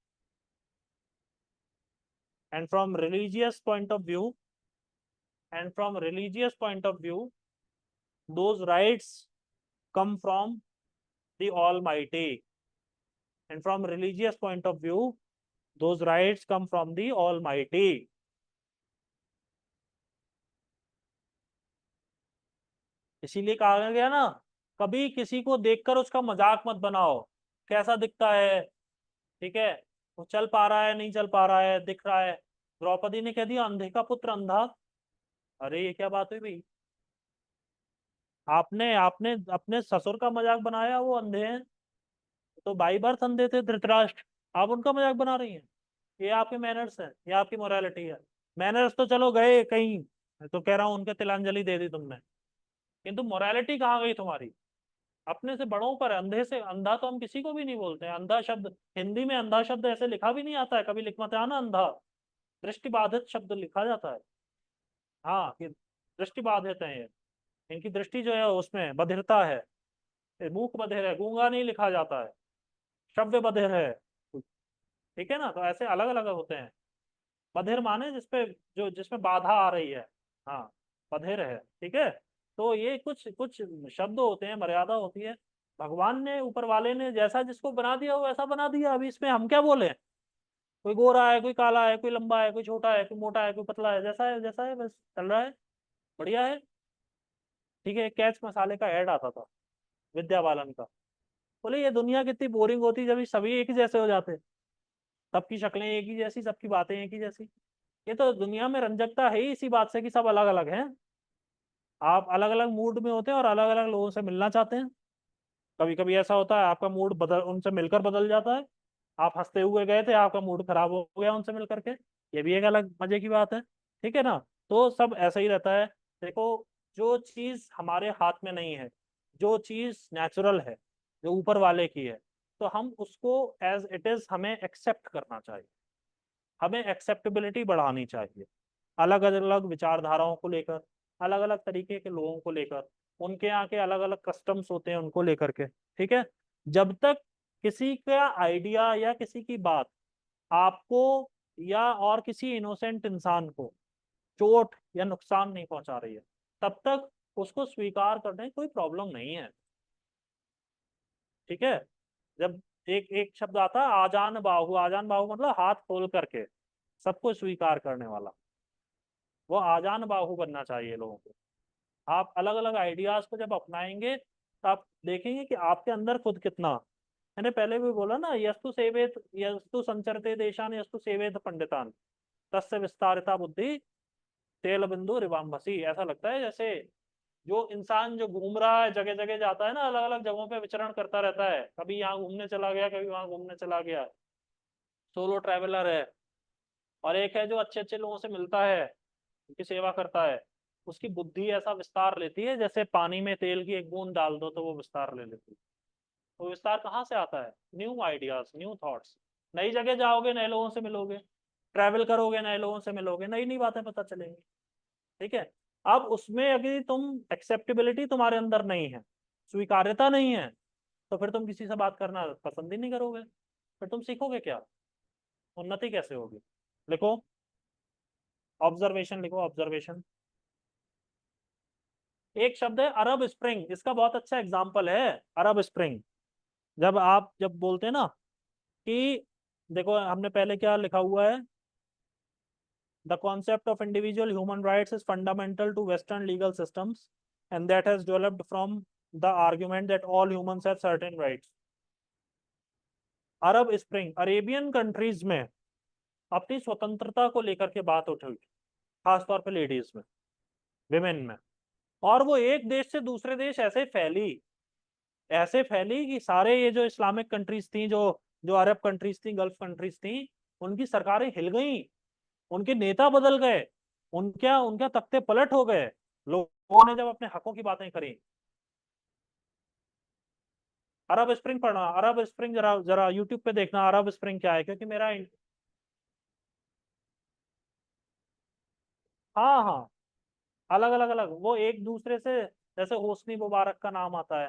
and from religious point of view, and from religious point of view, those rights come from the Almighty, and from religious point of view, those rights come from the Almighty. इसीलिए कहा गया ना, कभी किसी को देखकर उसका मजाक मत बनाओ, कैसा दिखता है, ठीक है, वो चल पा रहा है नहीं चल पा रहा है, दिख रहा है। द्रौपदी ने कह दिया अंधे का पुत्र अंधा। अरे ये क्या बात हुई भाई, आपने आपने अपने ससुर का मजाक बनाया, वो अंधे हैं, तो बाई बर्थ अंधे थे धृतराष्ट्र, आप उनका मजाक बना रही हैं। ये आपके मैनर्स हैं, ये आपकी मोरालिटी है। मैनर्स तो चलो गए कहीं, मैं तो कह रहा हूँ उनके तिलांजलि दे दी तुमने, किंतु मोरालिटी कहाँ गई तुम्हारी? अपने से बड़ों पर अंधे से अंधा तो हम किसी को भी नहीं बोलते हैं। अंधा शब्द हिंदी में, अंधा शब्द ऐसे लिखा भी नहीं आता है, कभी लिख मत आना अंधा, दृष्टि बाधित शब्द लिखा जाता है। हाँ, ये दृष्टि बाधित है, ये इनकी दृष्टि जो है उसमें बधिरता है, ये मूक बधिर है, गूंगा नहीं लिखा जाता है, श्रव्य बधिर है, ठीक है ना। तो ऐसे अलग अलग होते हैं। बधिर माने जिसपे जो जिसमें बाधा आ रही है, हाँ, बधिर है, ठीक है। तो ये कुछ कुछ शब्द होते हैं, मर्यादा होती है। भगवान ने, ऊपर वाले ने जैसा जिसको बना दिया वो ऐसा बना दिया। अभी इसमें हम क्या बोले? कोई गोरा है, कोई काला है, कोई लंबा है, कोई छोटा है, कोई मोटा है, कोई पतला है, जैसा है जैसा है, बस चल रहा है, बढ़िया है, ठीक है। कैच मसाले का ऐड आता था विद्या बालन का, बोले ये दुनिया कितनी बोरिंग होती जब ये सभी एक ही जैसे हो जाते, सबकी शक्लें एक ही जैसी, सबकी बातें एक ही जैसी। ये तो दुनिया में रंजकता है ही इसी बात से कि सब अलग अलग हैं। आप अलग अलग मूड में होते हैं और अलग अलग लोगों से मिलना चाहते हैं। कभी कभी ऐसा होता है आपका मूड बदल, उनसे मिलकर बदल जाता है। आप हंसते हुए गए थे, आपका मूड खराब हो गया उनसे मिल करके, ये भी एक अलग मजे की बात है, ठीक है ना। तो सब ऐसा ही रहता है। देखो, जो चीज हमारे हाथ में नहीं है, जो चीज नेचुरल है, जो ऊपर वाले की है, तो हम उसको एज इट इज हमें एक्सेप्ट करना चाहिए। हमें एक्सेप्टेबिलिटी बढ़ानी चाहिए, अलग अलग विचारधाराओं को लेकर, अलग अलग तरीके के लोगों को लेकर, उनके यहाँ के अलग अलग कस्टम्स होते हैं उनको लेकर के, ठीक है। जब तक किसी का आइडिया या किसी की बात आपको या और किसी इनोसेंट इंसान को चोट या नुकसान नहीं पहुंचा रही है, तब तक उसको स्वीकार करने में कोई प्रॉब्लम नहीं है, ठीक है। जब एक एक शब्द आता है आजान बाहु, आजान बाहु मतलब हाथ खोल करके सबको स्वीकार करने वाला, वो आजान बाहु बनना चाहिए लोगों को। आप अलग अलग आइडियाज को जब अपनाएंगे तो आप देखेंगे कि आपके अंदर खुद कितना, मैंने पहले भी बोला ना, यस्तु सेवेत यस्तु संचरते देशान यस्तु सेवेत पंडितान तस्य विस्तारिता बुद्धि तेल बिंदु रिवाम्भसी। ऐसा लगता है जैसे जो इंसान जो घूम रहा है, जगह जगह जाता है ना, अलग अलग जगहों पे विचरण करता रहता है, कभी यहाँ घूमने चला गया, कभी वहां घूमने चला गया, सोलो ट्रैवलर है। और एक है जो अच्छे अच्छे लोगों से मिलता है, उनकी सेवा करता है, उसकी बुद्धि ऐसा विस्तार लेती है जैसे पानी में तेल की एक बूंद डाल दो तो वो विस्तार ले लेती है। तो विस्तार कहाँ से आता है? New ideas, new thoughts. नई जगह जाओगे, नए लोगों से मिलोगे, ट्रैवल करोगे, नए लोगों से मिलोगे, नई नई बातें पता चलेंगी, ठीक है। अब उसमें अगर तुम एक्सेप्टेबिलिटी तुम्हारे अंदर नहीं है, स्वीकार्यता नहीं है, तो फिर तुम किसी से बात करना पसंद ही नहीं करोगे, फिर तुम सीखोगे क्या? उन्नति कैसे होगी? लिखो, ऑब्जर्वेशन लिखो, ऑब्जर्वेशन। एक शब्द है अरब स्प्रिंग, इसका बहुत अच्छा एग्जाम्पल है। अरब स्प्रिंग, जब आप जब बोलते हैं ना कि, देखो हमने पहले क्या लिखा हुआ है, the concept of individual human rights is fundamental to western legal systems and that has developed from the argument that all humans have certain rights. Arab Spring, Arabian countries में अपनी स्वतंत्रता को लेकर के बात उठी, खासतौर पे लेडीज में, विमेन में। और वो एक देश से दूसरे देश ऐसे फैली, ऐसे फैली कि सारे ये जो इस्लामिक कंट्रीज थी, जो जो अरब कंट्रीज थी, गल्फ कंट्रीज थी, उनकी सरकारें हिल गई, उनके नेता बदल गए, उनका उनका तख्ते पलट हो गए, लोगों ने जब अपने हकों की बातें करी। अरब स्प्रिंग पढ़ना, अरब स्प्रिंग जरा जरा यूट्यूब पे देखना अरब स्प्रिंग क्या है, क्योंकि मेरा, हाँ हाँ, अलग अलग अलग, वो एक दूसरे से, जैसे होस्नी मुबारक का नाम आता है,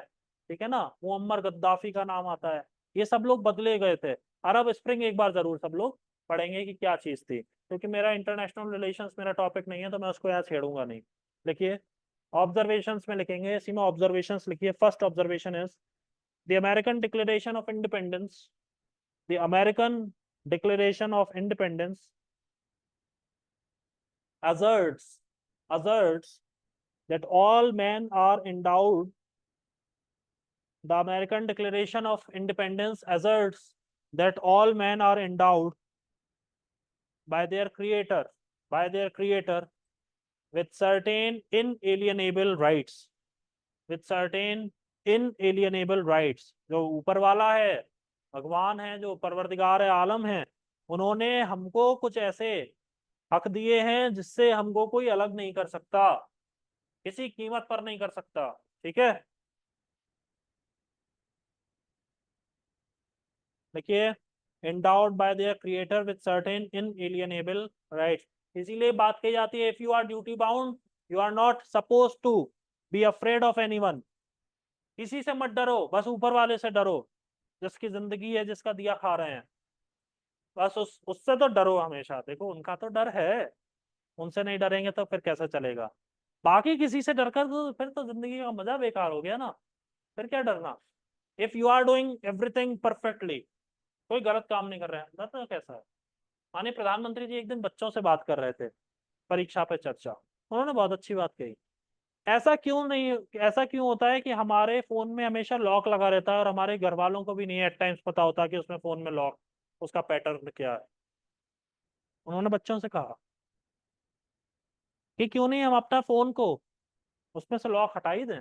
ठीक है ना, मुअम्मर गद्दाफी का नाम आता है, ये सब लोग बदले गए थे। अरब स्प्रिंग एक बार जरूर सब लोग पढ़ेंगे कि क्या चीज थी, क्योंकि मेरा इंटरनेशनल रिलेशंस मेरा टॉपिक नहीं है, तो मैं उसको यहाँ छेड़ूंगा नहीं। लिखिए, ऑब्जर्वेशंस में लिखेंगे, इसी में ऑब्जर्वेशंस लिखिए। First observation is the American declaration of independence, the American declaration of independence asserts asserts that all men are endowed. The American Declaration of Independence asserts that all men are endowed by their creator by their creator with certain inalienable rights, with certain inalienable rights। जो ऊपर वाला है, भगवान है, जो परवरदिगार है आलम है, उन्होंने हमको कुछ ऐसे हक दिए हैं जिससे हमको कोई अलग नहीं कर सकता, किसी कीमत पर नहीं कर सकता। ठीक है, देखिए, endowed by their creator with certain inalienable rights। इसीलिए बात कही जाती है, if you are duty bound, you are not supposed to be afraid of anyone। किसी से मत डरो, बस ऊपर वाले से डरो, जिसकी जिंदगी है, जिसका दिया खा रहे हैं, बस उससे तो डरो हमेशा। देखो, उनका तो डर है, उनसे नहीं डरेंगे तो फिर कैसे चलेगा। बाकी किसी से डर कर तो फिर तो जिंदगी का मजा बेकार हो गया ना, फिर क्या डरना। If you are doing everything perfectly, कोई गलत काम नहीं कर रहे हैं, डरना कैसा है। माननीय प्रधानमंत्री जी एक दिन बच्चों से बात कर रहे थे, परीक्षा पे चर्चा, उन्होंने बहुत अच्छी बात कही। ऐसा क्यों नहीं, ऐसा क्यों होता है कि हमारे फोन में हमेशा लॉक लगा रहता है और हमारे घर वालों को भी नहीं एट टाइम्स पता होता कि उसमें फोन में लॉक, उसका पैटर्न क्या है। उन्होंने बच्चों से कहा कि क्यों नहीं हम अपना फोन को उसमें से लॉक हटा ही दें,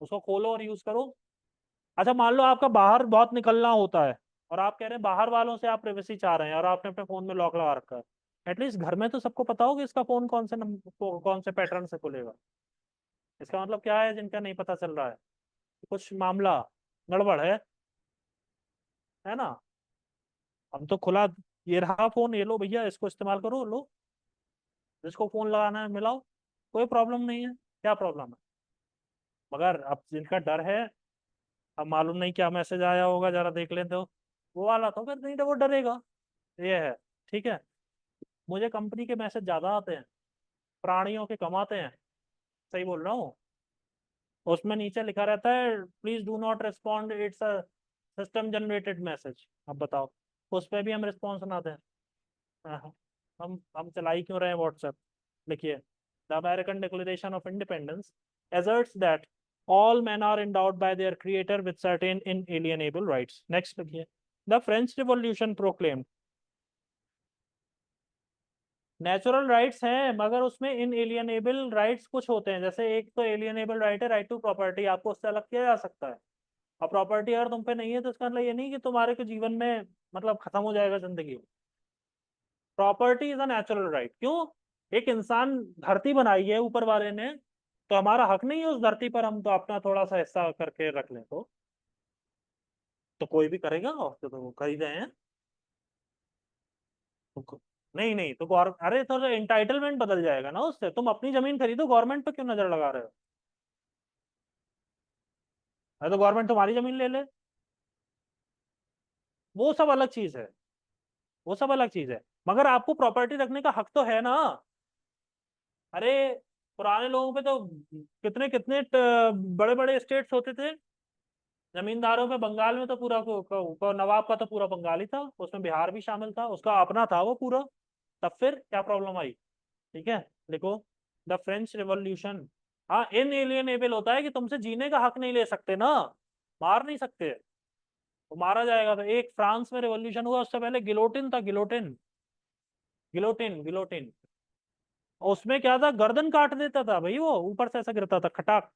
उसको खोलो और यूज करो। अच्छा, मान लो आपका बाहर बहुत निकलना होता है और आप कह रहे हैं बाहर वालों से आप प्राइवेसी चाह रहे हैं और आपने अपने फोन में लॉक लगा रखा है, एटलीस्ट घर में तो सबको पता होगा इसका फोन कौन से पैटर्न से खुलेगा। इसका मतलब क्या है, जिनका नहीं पता चल रहा है, कुछ मामला गड़बड़ है ना। हम तो खुला, ये रहा फोन, ये लो भैया, इसको इस्तेमाल करो, लो, जिसको फोन लगाना है मिलाओ, कोई प्रॉब्लम नहीं है। क्या प्रॉब्लम है। मगर अब जिनका डर है, अब मालूम नहीं क्या मैसेज आया होगा, जरा देख लेते हो, वो वाला तो फिर नहीं, तो वो डरेगा, ये है। ठीक है, मुझे कंपनी के मैसेज ज्यादा आते हैं, प्राणियों के कम आते हैं, सही बोल रहा हूँ। उसमें नीचे लिखा रहता है, please do not respond, it's a system generated message. अब बताओ, उस पर भी हम रिस्पॉन्स ना दें। हाँ, हम चला ही क्यों रहे हैं व्हाट्सएप। लिखिए, the American declaration of independence asserts that all men are endowed by their creator with certain inalienable rights। Next लिखिए, the French revolution proclaimed natural rights हैं, मगर उसमें इनएलियनेबल राइट्स कुछ होते हैं। जैसे एक तो एलियनेबल राइट है, राइट टू प्रॉपर्टी, आपको उससे अलग किया जा सकता है। और प्रॉपर्टी अगर तुम पे नहीं है तो इसका मतलब ये नहीं कि तुम्हारे को जीवन में मतलब खत्म हो जाएगा जिंदगी। Property is a natural right. क्यों, एक इंसान, धरती बनाई है ऊपर वाले ने, तो हमारा हक नहीं है उस धरती पर हम तो अपना थोड़ा सा हिस्सा करके रख लें। तो कोई भी करेगा, और तो वो कर ही रहे हैं। तो नहीं नहीं, तो अरे तो एंटाइटलमेंट बदल जाएगा ना उससे। तुम अपनी जमीन खरीदो, गवर्नमेंट पे क्यों नजर लगा रहे हो। अरे तो गवर्नमेंट तुम्हारी जमीन ले ले, वो सब अलग चीज है, वो सब अलग चीज है। मगर आपको प्रॉपर्टी रखने का हक तो है ना। अरे, पुराने लोगों पे तो कितने कितने बड़े बड़े स्टेट्स होते थे, जमींदारों पे। बंगाल में तो पूरा नवाब का तो पूरा बंगाल ही था, उसमें बिहार भी शामिल था, उसका अपना था वो पूरा। तब फिर क्या प्रॉब्लम आई। ठीक है, देखो, द फ्रेंच रिवॉल्यूशन, हाँ, इनएलियनेबल होता है कि तुमसे जीने का हक नहीं ले सकते ना, मार नहीं सकते, वो मारा जाएगा। तो एक फ्रांस में रिवॉल्यूशन हुआ, उससे पहले गिलोटिन था, गिलोटिन, गिलोटिन, गिलोटिन। और उसमें क्या था, गर्दन काट देता था भाई, वो ऊपर से ऐसा गिरता था खटाक।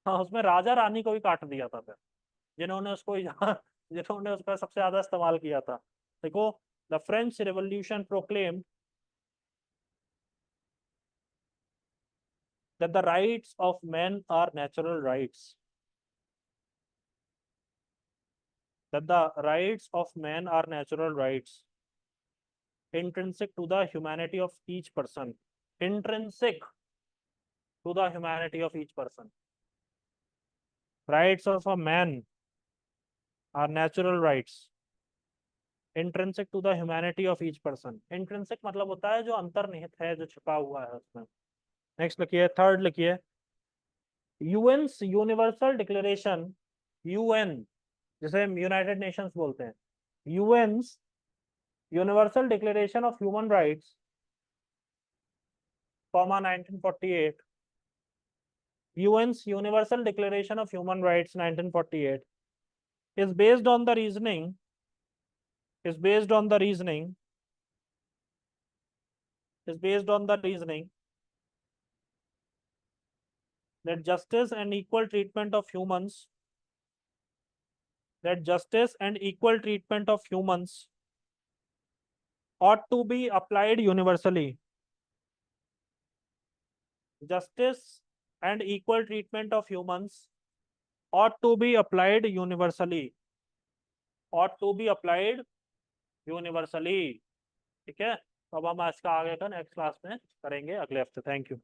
हाँ, उसमें राजा रानी को भी काट दिया था फिर, जिन्होंने उसको जिन्होंने उसका सबसे ज्यादा इस्तेमाल किया था। देखो, the French revolution proclaim that the rights of men are natural rights, that the rights of men are natural rights intrinsic to the humanity of each person। intrinsic, to the humanity of each person. Rights of a man are natural rights intrinsic to the humanity of each person. Intrinsic मतलब होता है जो अंतर्निहित है, जो छिपा हुआ है उसमें. नेक्स्ट लिखिए, थर्ड लिखिए, यूएन's यूनिवर्सल डिक्लेरेशन, यूएन जिसे यूनाइटेड नेशंस बोलते हैं, UN's universal declaration of human rights, 1948, UN's Universal Declaration of Human Rights 1948 is based on the reasoning is based on the reasoning that justice and equal treatment of humans ought to be applied universally. Justice and equal treatment of humans ought to be applied universally. Ought to be applied universally. ठीक है, तो अब हम इसका आगे का next class में करेंगे अगले हफ्ते. Thank you.